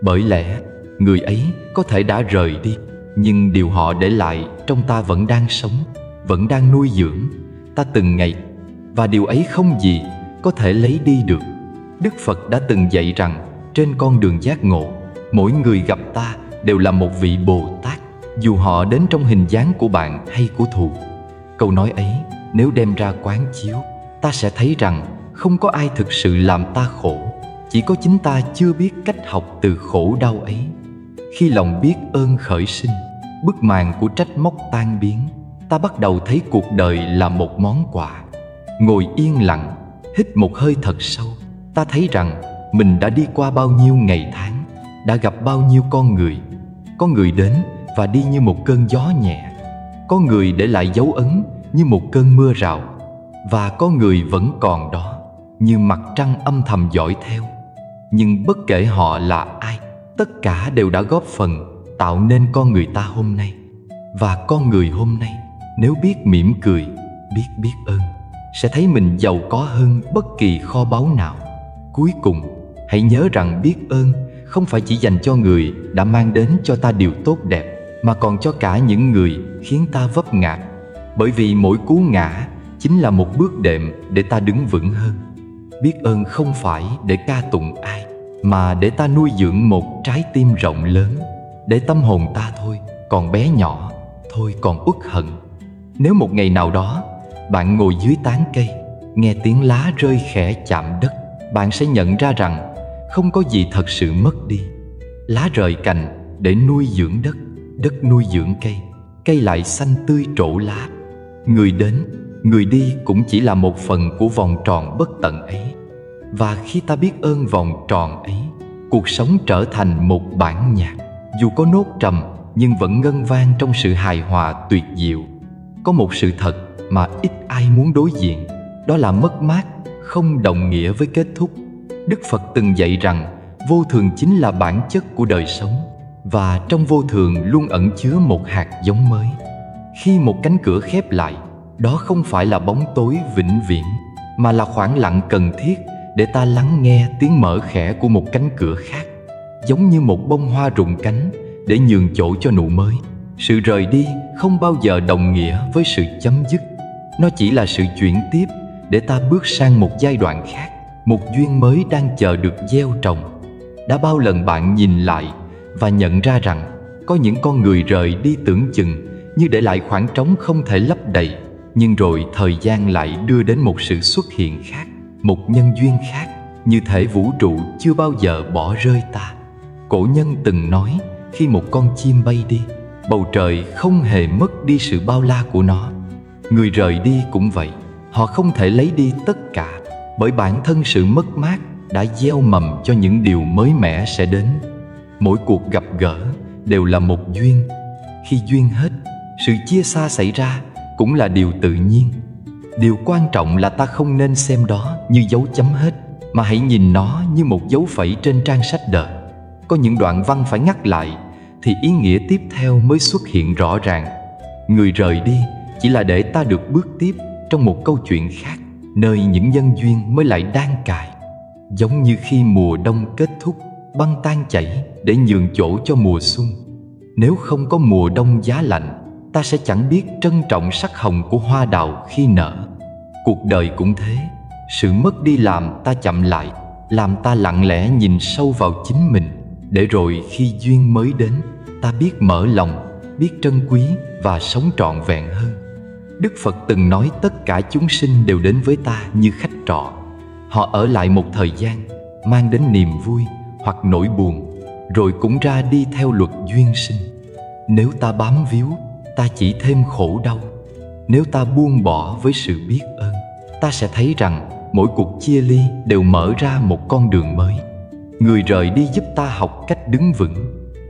Bởi lẽ người ấy có thể đã rời đi, nhưng điều họ để lại trong ta vẫn đang sống, vẫn đang nuôi dưỡng ta từng ngày, và điều ấy không gì có thể lấy đi được. Đức Phật đã từng dạy rằng trên con đường giác ngộ, mỗi người gặp ta đều là một vị Bồ Tát, dù họ đến trong hình dáng của bạn hay của thù. Câu nói ấy nếu đem ra quán chiếu, ta sẽ thấy rằng không có ai thực sự làm ta khổ, chỉ có chính ta chưa biết cách học từ khổ đau ấy. Khi lòng biết ơn khởi sinh, bức màn của trách móc tan biến, ta bắt đầu thấy cuộc đời là một món quà. Ngồi yên lặng, hít một hơi thật sâu, ta thấy rằng mình đã đi qua bao nhiêu ngày tháng, đã gặp bao nhiêu con người. Có người đến và đi như một cơn gió nhẹ, có người để lại dấu ấn như một cơn mưa rào, và có người vẫn còn đó như mặt trăng âm thầm dõi theo. Nhưng bất kể họ là ai, tất cả đều đã góp phần tạo nên con người ta hôm nay. Và con người hôm nay nếu biết mỉm cười, biết ơn, sẽ thấy mình giàu có hơn bất kỳ kho báu nào. Cuối cùng, hãy nhớ rằng biết ơn không phải chỉ dành cho người đã mang đến cho ta điều tốt đẹp, mà còn cho cả những người khiến ta vấp ngã. Bởi vì mỗi cú ngã chính là một bước đệm để ta đứng vững hơn. Biết ơn không phải để ca tụng ai, mà để ta nuôi dưỡng một trái tim rộng lớn, để tâm hồn ta thôi còn bé nhỏ, thôi còn uất hận. Nếu một ngày nào đó bạn ngồi dưới tán cây, nghe tiếng lá rơi khẽ chạm đất, bạn sẽ nhận ra rằng không có gì thật sự mất đi. Lá rời cành để nuôi dưỡng đất, đất nuôi dưỡng cây, cây lại xanh tươi trổ lá. Người đến, người đi cũng chỉ là một phần của vòng tròn bất tận ấy. Và khi ta biết ơn vòng tròn ấy, cuộc sống trở thành một bản nhạc, dù có nốt trầm nhưng vẫn ngân vang trong sự hài hòa tuyệt diệu. Có một sự thật mà ít ai muốn đối diện, đó là mất mát không đồng nghĩa với kết thúc. Đức Phật từng dạy rằng vô thường chính là bản chất của đời sống, và trong vô thường luôn ẩn chứa một hạt giống mới. Khi một cánh cửa khép lại, đó không phải là bóng tối vĩnh viễn, mà là khoảng lặng cần thiết để ta lắng nghe tiếng mở khẽ của một cánh cửa khác. Giống như một bông hoa rụng cánh để nhường chỗ cho nụ mới, sự rời đi không bao giờ đồng nghĩa với sự chấm dứt. Nó chỉ là sự chuyển tiếp để ta bước sang một giai đoạn khác, một duyên mới đang chờ được gieo trồng. Đã bao lần bạn nhìn lại và nhận ra rằng có những con người rời đi tưởng chừng như để lại khoảng trống không thể lấp đầy, nhưng rồi thời gian lại đưa đến một sự xuất hiện khác, một nhân duyên khác, như thể vũ trụ chưa bao giờ bỏ rơi ta. Cổ nhân từng nói, khi một con chim bay đi, bầu trời không hề mất đi sự bao la của nó. Người rời đi cũng vậy, họ không thể lấy đi tất cả, bởi bản thân sự mất mát đã gieo mầm cho những điều mới mẻ sẽ đến. Mỗi cuộc gặp gỡ đều là một duyên. Khi duyên hết, sự chia xa xảy ra cũng là điều tự nhiên. Điều quan trọng là ta không nên xem đó như dấu chấm hết, mà hãy nhìn nó như một dấu phẩy trên trang sách đời. Có những đoạn văn phải ngắt lại thì ý nghĩa tiếp theo mới xuất hiện rõ ràng. Người rời đi chỉ là để ta được bước tiếp trong một câu chuyện khác, nơi những nhân duyên mới lại đan cài. Giống như khi mùa đông kết thúc, băng tan chảy để nhường chỗ cho mùa xuân. Nếu không có mùa đông giá lạnh, ta sẽ chẳng biết trân trọng sắc hồng của hoa đào khi nở. Cuộc đời cũng thế, sự mất đi làm ta chậm lại, làm ta lặng lẽ nhìn sâu vào chính mình, để rồi khi duyên mới đến, ta biết mở lòng, biết trân quý và sống trọn vẹn hơn. Đức Phật từng nói tất cả chúng sinh đều đến với ta như khách trọ. Họ ở lại một thời gian, mang đến niềm vui hoặc nỗi buồn, rồi cũng ra đi theo luật duyên sinh. Nếu ta bám víu, ta chỉ thêm khổ đau. Nếu ta buông bỏ với sự biết ơn, ta sẽ thấy rằng mỗi cuộc chia ly đều mở ra một con đường mới. Người rời đi giúp ta học cách đứng vững,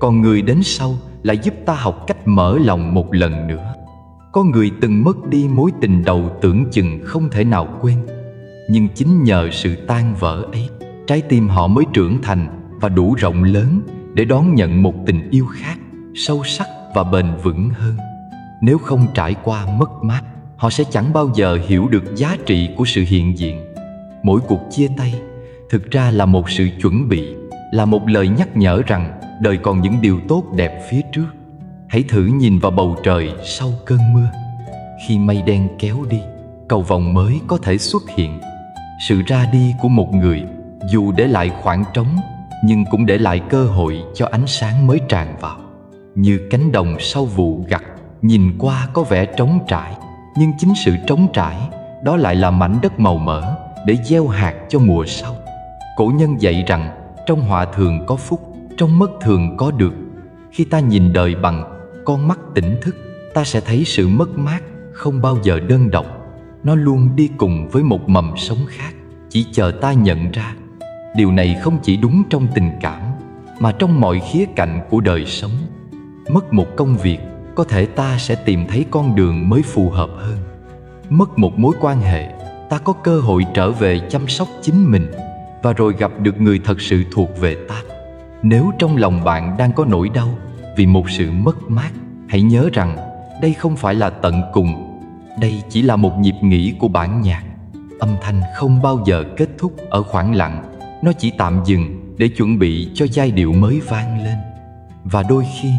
còn người đến sau lại giúp ta học cách mở lòng một lần nữa. Có người từng mất đi mối tình đầu tưởng chừng không thể nào quên, nhưng chính nhờ sự tan vỡ ấy, trái tim họ mới trưởng thành và đủ rộng lớn để đón nhận một tình yêu khác, sâu sắc và bền vững hơn. Nếu không trải qua mất mát, họ sẽ chẳng bao giờ hiểu được giá trị của sự hiện diện. Mỗi cuộc chia tay thực ra là một sự chuẩn bị, là một lời nhắc nhở rằng đời còn những điều tốt đẹp phía trước. Hãy thử nhìn vào bầu trời sau cơn mưa. Khi mây đen kéo đi, cầu vồng mới có thể xuất hiện. Sự ra đi của một người dù để lại khoảng trống, nhưng cũng để lại cơ hội cho ánh sáng mới tràn vào. Như cánh đồng sau vụ gặt, nhìn qua có vẻ trống trải, nhưng chính sự trống trải đó lại là mảnh đất màu mỡ để gieo hạt cho mùa sau. Cổ nhân dạy rằng trong họa thường có phúc, trong mất thường có được. Khi ta nhìn đời bằng con mắt tỉnh thức, ta sẽ thấy sự mất mát không bao giờ đơn độc. Nó luôn đi cùng với một mầm sống khác, chỉ chờ ta nhận ra. Điều này không chỉ đúng trong tình cảm, mà trong mọi khía cạnh của đời sống. Mất một công việc, có thể ta sẽ tìm thấy con đường mới phù hợp hơn. Mất một mối quan hệ, ta có cơ hội trở về chăm sóc chính mình, và rồi gặp được người thật sự thuộc về ta. Nếu trong lòng bạn đang có nỗi đau vì một sự mất mát, hãy nhớ rằng đây không phải là tận cùng. Đây chỉ là một nhịp nghỉ của bản nhạc. Âm thanh không bao giờ kết thúc ở khoảng lặng. Nó chỉ tạm dừng để chuẩn bị cho giai điệu mới vang lên. Và đôi khi,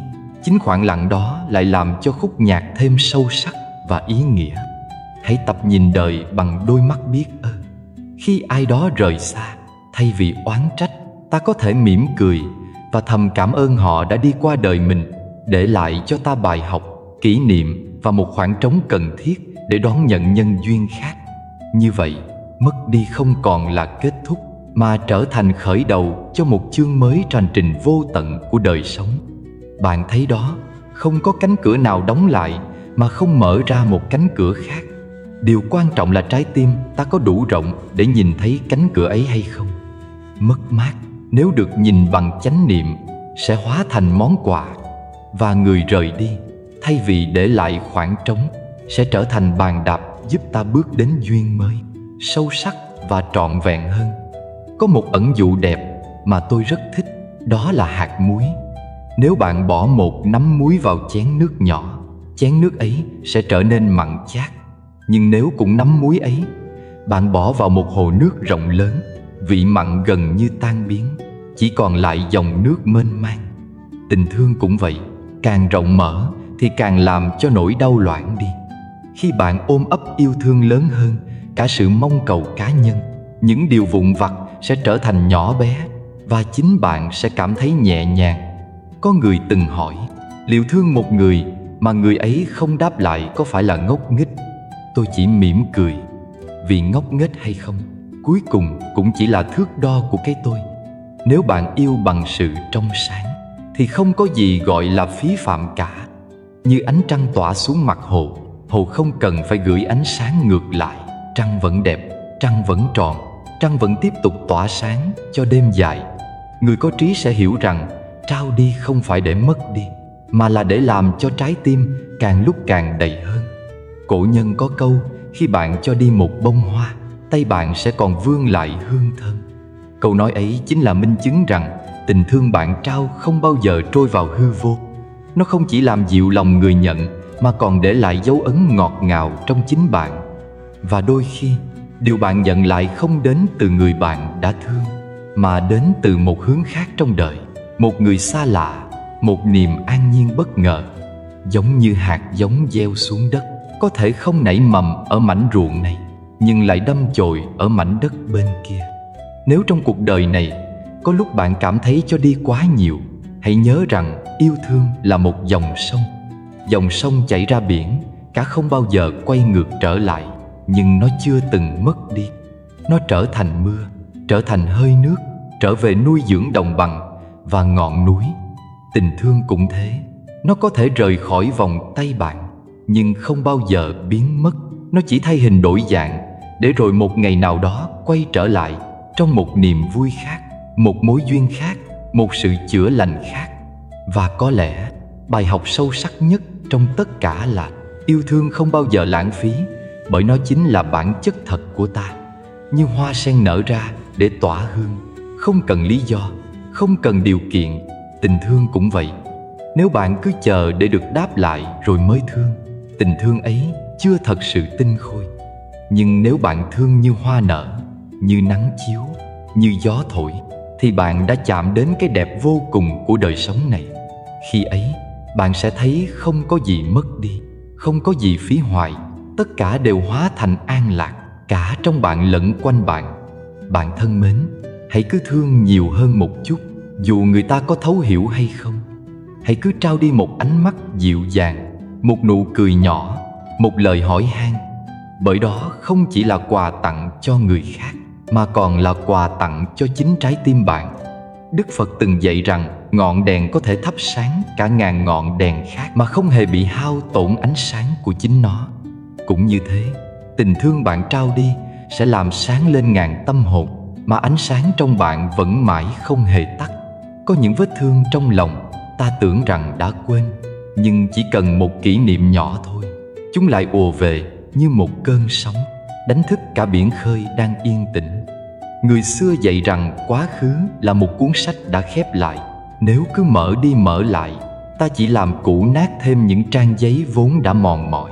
chính khoảng lặng đó lại làm cho khúc nhạc thêm sâu sắc và ý nghĩa. Hãy tập nhìn đời bằng đôi mắt biết ơn. Khi ai đó rời xa, thay vì oán trách, ta có thể mỉm cười và thầm cảm ơn họ đã đi qua đời mình, để lại cho ta bài học, kỷ niệm và một khoảng trống cần thiết để đón nhận nhân duyên khác. Như vậy, mất đi không còn là kết thúc, mà trở thành khởi đầu cho một chương mới trên hành trình vô tận của đời sống. Bạn thấy đó, không có cánh cửa nào đóng lại mà không mở ra một cánh cửa khác. Điều quan trọng là trái tim ta có đủ rộng để nhìn thấy cánh cửa ấy hay không. Mất mát nếu được nhìn bằng chánh niệm sẽ hóa thành món quà, và người rời đi thay vì để lại khoảng trống sẽ trở thành bàn đạp giúp ta bước đến duyên mới, sâu sắc và trọn vẹn hơn. Có một ẩn dụ đẹp mà tôi rất thích, đó là hạt muối. Nếu bạn bỏ một nắm muối vào chén nước nhỏ, chén nước ấy sẽ trở nên mặn chát. Nhưng nếu cùng nắm muối ấy, bạn bỏ vào một hồ nước rộng lớn, vị mặn gần như tan biến, chỉ còn lại dòng nước mênh mang. Tình thương cũng vậy, càng rộng mở thì càng làm cho nỗi đau loãng đi. Khi bạn ôm ấp yêu thương lớn hơn cả sự mong cầu cá nhân, những điều vụn vặt sẽ trở thành nhỏ bé, và chính bạn sẽ cảm thấy nhẹ nhàng. Có người từng hỏi, liệu thương một người mà người ấy không đáp lại có phải là ngốc nghếch? Tôi chỉ mỉm cười, vì ngốc nghếch hay không, cuối cùng cũng chỉ là thước đo của cái tôi. Nếu bạn yêu bằng sự trong sáng, thì không có gì gọi là phí phạm cả. Như ánh trăng tỏa xuống mặt hồ, hồ không cần phải gửi ánh sáng ngược lại. Trăng vẫn đẹp, trăng vẫn tròn, trăng vẫn tiếp tục tỏa sáng cho đêm dài. Người có trí sẽ hiểu rằng trao đi không phải để mất đi, mà là để làm cho trái tim càng lúc càng đầy hơn. Cổ nhân có câu, khi bạn cho đi một bông hoa, tay bạn sẽ còn vương lại hương thơm. Câu nói ấy chính là minh chứng rằng tình thương bạn trao không bao giờ trôi vào hư vô. Nó không chỉ làm dịu lòng người nhận, mà còn để lại dấu ấn ngọt ngào trong chính bạn. Và đôi khi, điều bạn nhận lại không đến từ người bạn đã thương, mà đến từ một hướng khác trong đời. Một người xa lạ, một niềm an nhiên bất ngờ. Giống như hạt giống gieo xuống đất, có thể không nảy mầm ở mảnh ruộng này, nhưng lại đâm chồi ở mảnh đất bên kia. Nếu trong cuộc đời này có lúc bạn cảm thấy cho đi quá nhiều, hãy nhớ rằng yêu thương là một dòng sông. Dòng sông chảy ra biển, cá không bao giờ quay ngược trở lại, nhưng nó chưa từng mất đi. Nó trở thành mưa, trở thành hơi nước, trở về nuôi dưỡng đồng bằng và ngọn núi. Tình thương cũng thế. Nó có thể rời khỏi vòng tay bạn, nhưng không bao giờ biến mất. Nó chỉ thay hình đổi dạng, để rồi một ngày nào đó quay trở lại trong một niềm vui khác, một mối duyên khác, một sự chữa lành khác. Và có lẽ bài học sâu sắc nhất trong tất cả là yêu thương không bao giờ lãng phí, bởi nó chính là bản chất thật của ta. Như hoa sen nở ra để tỏa hương, không cần lý do, không cần điều kiện. Tình thương cũng vậy. Nếu bạn cứ chờ để được đáp lại rồi mới thương, tình thương ấy chưa thật sự tinh khôi. Nhưng nếu bạn thương như hoa nở, như nắng chiếu, như gió thổi, thì bạn đã chạm đến cái đẹp vô cùng của đời sống này. Khi ấy, bạn sẽ thấy không có gì mất đi, không có gì phí hoài. Tất cả đều hóa thành an lạc, cả trong bạn lẫn quanh bạn. Bạn thân mến, hãy cứ thương nhiều hơn một chút, dù người ta có thấu hiểu hay không. Hãy cứ trao đi một ánh mắt dịu dàng, một nụ cười nhỏ, một lời hỏi han. Bởi đó không chỉ là quà tặng cho người khác, mà còn là quà tặng cho chính trái tim bạn. Đức Phật từng dạy rằng ngọn đèn có thể thắp sáng cả ngàn ngọn đèn khác mà không hề bị hao tổn ánh sáng của chính nó. Cũng như thế, tình thương bạn trao đi sẽ làm sáng lên ngàn tâm hồn, mà ánh sáng trong bạn vẫn mãi không hề tắt. Có những vết thương trong lòng ta tưởng rằng đã quên, nhưng chỉ cần một kỷ niệm nhỏ thôi, chúng lại ùa về như một cơn sóng, đánh thức cả biển khơi đang yên tĩnh. Người xưa dạy rằng quá khứ là một cuốn sách đã khép lại. Nếu cứ mở đi mở lại, ta chỉ làm cũ nát thêm những trang giấy vốn đã mòn mỏi.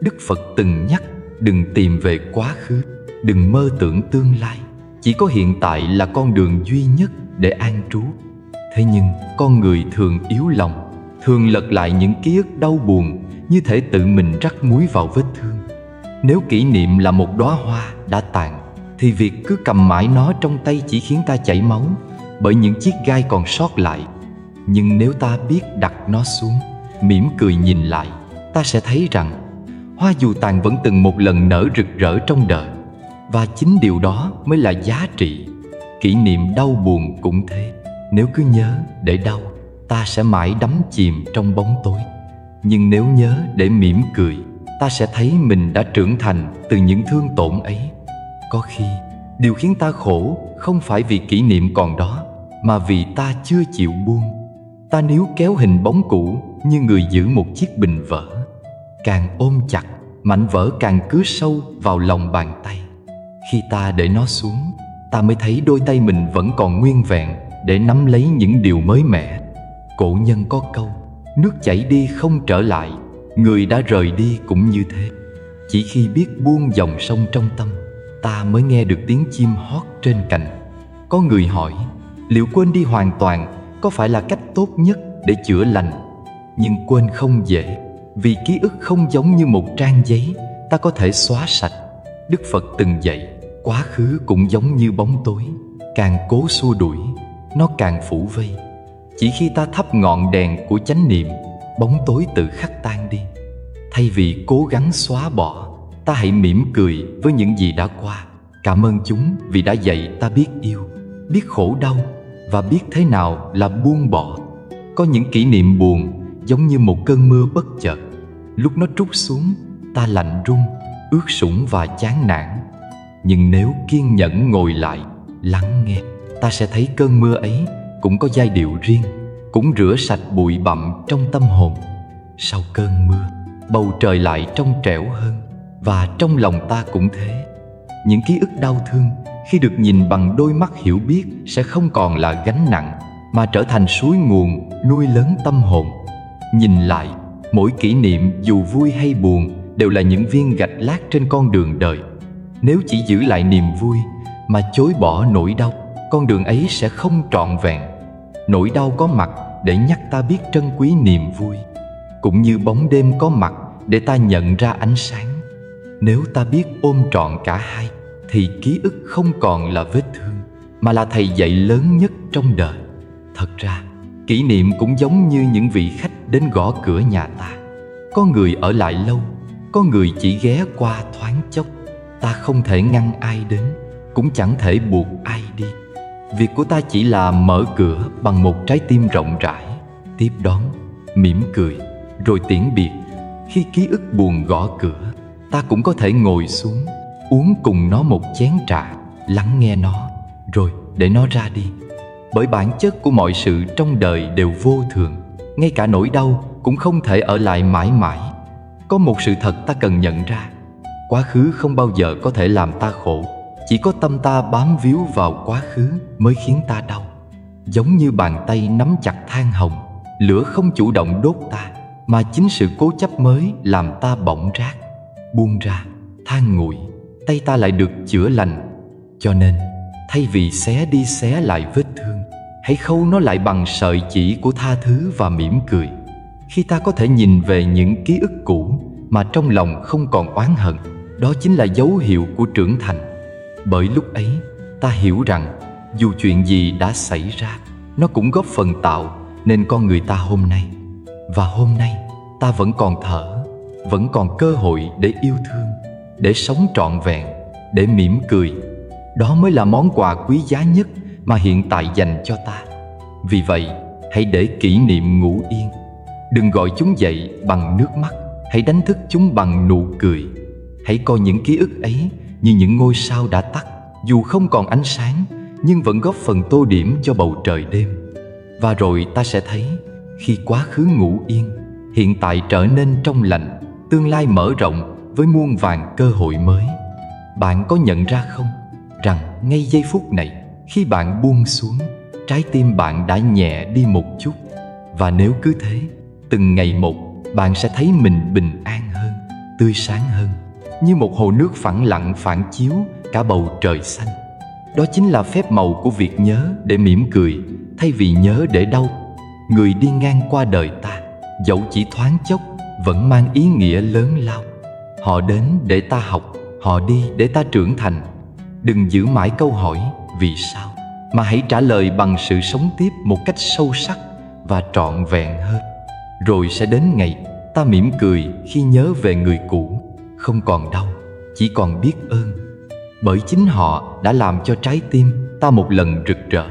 Đức Phật từng nhắc đừng tìm về quá khứ, đừng mơ tưởng tương lai. Chỉ có hiện tại là con đường duy nhất để an trú. Thế nhưng con người thường yếu lòng, thường lật lại những ký ức đau buồn, như thể tự mình rắc muối vào vết thương. Nếu kỷ niệm là một đóa hoa đã tàn, thì việc cứ cầm mãi nó trong tay chỉ khiến ta chảy máu, bởi những chiếc gai còn sót lại. Nhưng nếu ta biết đặt nó xuống, mỉm cười nhìn lại, ta sẽ thấy rằng hoa dù tàn vẫn từng một lần nở rực rỡ trong đời. Và chính điều đó mới là giá trị. Kỷ niệm đau buồn cũng thế. Nếu cứ nhớ để đau, ta sẽ mãi đắm chìm trong bóng tối. Nhưng nếu nhớ để mỉm cười, ta sẽ thấy mình đã trưởng thành từ những thương tổn ấy. Có khi điều khiến ta khổ không phải vì kỷ niệm còn đó, mà vì ta chưa chịu buông. Ta níu kéo hình bóng cũ như người giữ một chiếc bình vỡ. Càng ôm chặt, mảnh vỡ càng cứa sâu vào lòng bàn tay. Khi ta để nó xuống, ta mới thấy đôi tay mình vẫn còn nguyên vẹn để nắm lấy những điều mới mẻ. Cổ nhân có câu, nước chảy đi không trở lại, người đã rời đi cũng như thế. Chỉ khi biết buông dòng sông trong tâm, ta mới nghe được tiếng chim hót trên cành. Có người hỏi, liệu quên đi hoàn toàn có phải là cách tốt nhất để chữa lành? Nhưng quên không dễ, vì ký ức không giống như một trang giấy ta có thể xóa sạch. Đức Phật từng dạy, quá khứ cũng giống như bóng tối, càng cố xua đuổi, nó càng phủ vây. Chỉ khi ta thắp ngọn đèn của chánh niệm, bóng tối tự khắc tan đi. Thay vì cố gắng xóa bỏ, ta hãy mỉm cười với những gì đã qua. Cảm ơn chúng vì đã dạy ta biết yêu, biết khổ đau và biết thế nào là buông bỏ. Có những kỷ niệm buồn giống như một cơn mưa bất chợt. Lúc nó trút xuống, ta lạnh run, ướt sũng và chán nản. Nhưng nếu kiên nhẫn ngồi lại, lắng nghe, ta sẽ thấy cơn mưa ấy cũng có giai điệu riêng, cũng rửa sạch bụi bặm trong tâm hồn. Sau cơn mưa, bầu trời lại trong trẻo hơn, và trong lòng ta cũng thế. Những ký ức đau thương khi được nhìn bằng đôi mắt hiểu biết sẽ không còn là gánh nặng, mà trở thành suối nguồn nuôi lớn tâm hồn. Nhìn lại, mỗi kỷ niệm dù vui hay buồn đều là những viên gạch lát trên con đường đời. Nếu chỉ giữ lại niềm vui mà chối bỏ nỗi đau, con đường ấy sẽ không trọn vẹn. Nỗi đau có mặt để nhắc ta biết trân quý niềm vui, cũng như bóng đêm có mặt để ta nhận ra ánh sáng. Nếu ta biết ôm trọn cả hai, thì ký ức không còn là vết thương, mà là thầy dạy lớn nhất trong đời. Thật ra, kỷ niệm cũng giống như những vị khách đến gõ cửa nhà ta. Có người ở lại lâu, có người chỉ ghé qua thoáng chốc. Ta không thể ngăn ai đến, cũng chẳng thể buộc ai đi. Việc của ta chỉ là mở cửa bằng một trái tim rộng rãi, tiếp đón, mỉm cười, rồi tiễn biệt. Khi ký ức buồn gõ cửa, ta cũng có thể ngồi xuống, uống cùng nó một chén trà, lắng nghe nó, rồi để nó ra đi. Bởi bản chất của mọi sự trong đời đều vô thường, ngay cả nỗi đau cũng không thể ở lại mãi mãi. Có một sự thật ta cần nhận ra: quá khứ không bao giờ có thể làm ta khổ, chỉ có tâm ta bám víu vào quá khứ mới khiến ta đau. Giống như bàn tay nắm chặt than hồng, lửa không chủ động đốt ta, mà chính sự cố chấp mới làm ta bỏng rát. Buông ra, than nguội, tay ta lại được chữa lành. Cho nên, thay vì xé đi xé lại vết thương, hãy khâu nó lại bằng sợi chỉ của tha thứ và mỉm cười. Khi ta có thể nhìn về những ký ức cũ mà trong lòng không còn oán hận, đó chính là dấu hiệu của trưởng thành. Bởi lúc ấy, ta hiểu rằng dù chuyện gì đã xảy ra, nó cũng góp phần tạo nên con người ta hôm nay. Và hôm nay, ta vẫn còn thở, vẫn còn cơ hội để yêu thương, để sống trọn vẹn, để mỉm cười. Đó mới là món quà quý giá nhất mà hiện tại dành cho ta. Vì vậy, hãy để kỷ niệm ngủ yên. Đừng gọi chúng dậy bằng nước mắt, hãy đánh thức chúng bằng nụ cười. Hãy coi những ký ức ấy như những ngôi sao đã tắt, dù không còn ánh sáng, nhưng vẫn góp phần tô điểm cho bầu trời đêm. Và rồi ta sẽ thấy, khi quá khứ ngủ yên, hiện tại trở nên trong lành, tương lai mở rộng với muôn vàn cơ hội mới. Bạn có nhận ra không, rằng ngay giây phút này, khi bạn buông xuống, trái tim bạn đã nhẹ đi một chút. Và nếu cứ thế, từng ngày một, bạn sẽ thấy mình bình an hơn, tươi sáng hơn, như một hồ nước phẳng lặng phản chiếu cả bầu trời xanh. Đó chính là phép màu của việc nhớ để mỉm cười, thay vì nhớ để đau. Người đi ngang qua đời ta, dẫu chỉ thoáng chốc, vẫn mang ý nghĩa lớn lao. Họ đến để ta học, họ đi để ta trưởng thành. Đừng giữ mãi câu hỏi vì sao, mà hãy trả lời bằng sự sống tiếp một cách sâu sắc và trọn vẹn hơn. Rồi sẽ đến ngày ta mỉm cười khi nhớ về người cũ, không còn đau, chỉ còn biết ơn. Bởi chính họ đã làm cho trái tim ta một lần rực rỡ.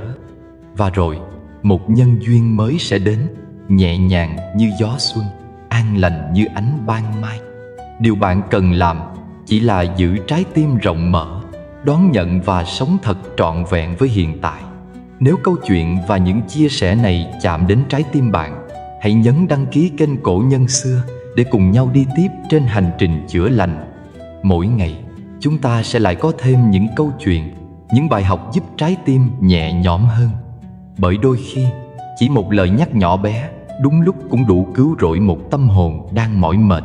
Và rồi, một nhân duyên mới sẽ đến, nhẹ nhàng như gió xuân, an lành như ánh ban mai. Điều bạn cần làm chỉ là giữ trái tim rộng mở, đón nhận và sống thật trọn vẹn với hiện tại. Nếu câu chuyện và những chia sẻ này chạm đến trái tim bạn, hãy nhấn đăng ký kênh Cổ Nhân Xưa để cùng nhau đi tiếp trên hành trình chữa lành. Mỗi ngày, chúng ta sẽ lại có thêm những câu chuyện, những bài học giúp trái tim nhẹ nhõm hơn. Bởi đôi khi, chỉ một lời nhắc nhỏ bé, đúng lúc cũng đủ cứu rỗi một tâm hồn đang mỏi mệt.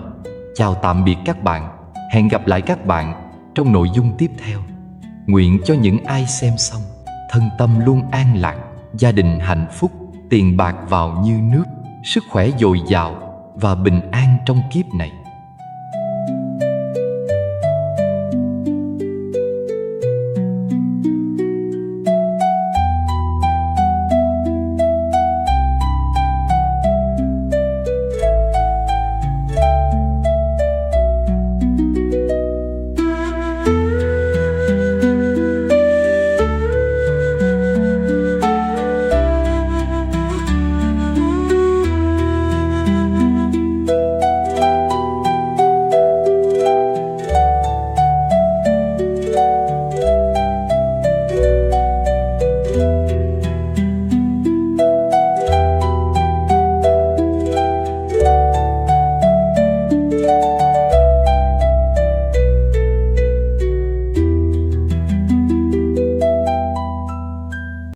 Chào tạm biệt các bạn, hẹn gặp lại các bạn trong nội dung tiếp theo. Nguyện cho những ai xem xong, thân tâm luôn an lạc, gia đình hạnh phúc, tiền bạc vào như nước, sức khỏe dồi dào và bình an trong kiếp này.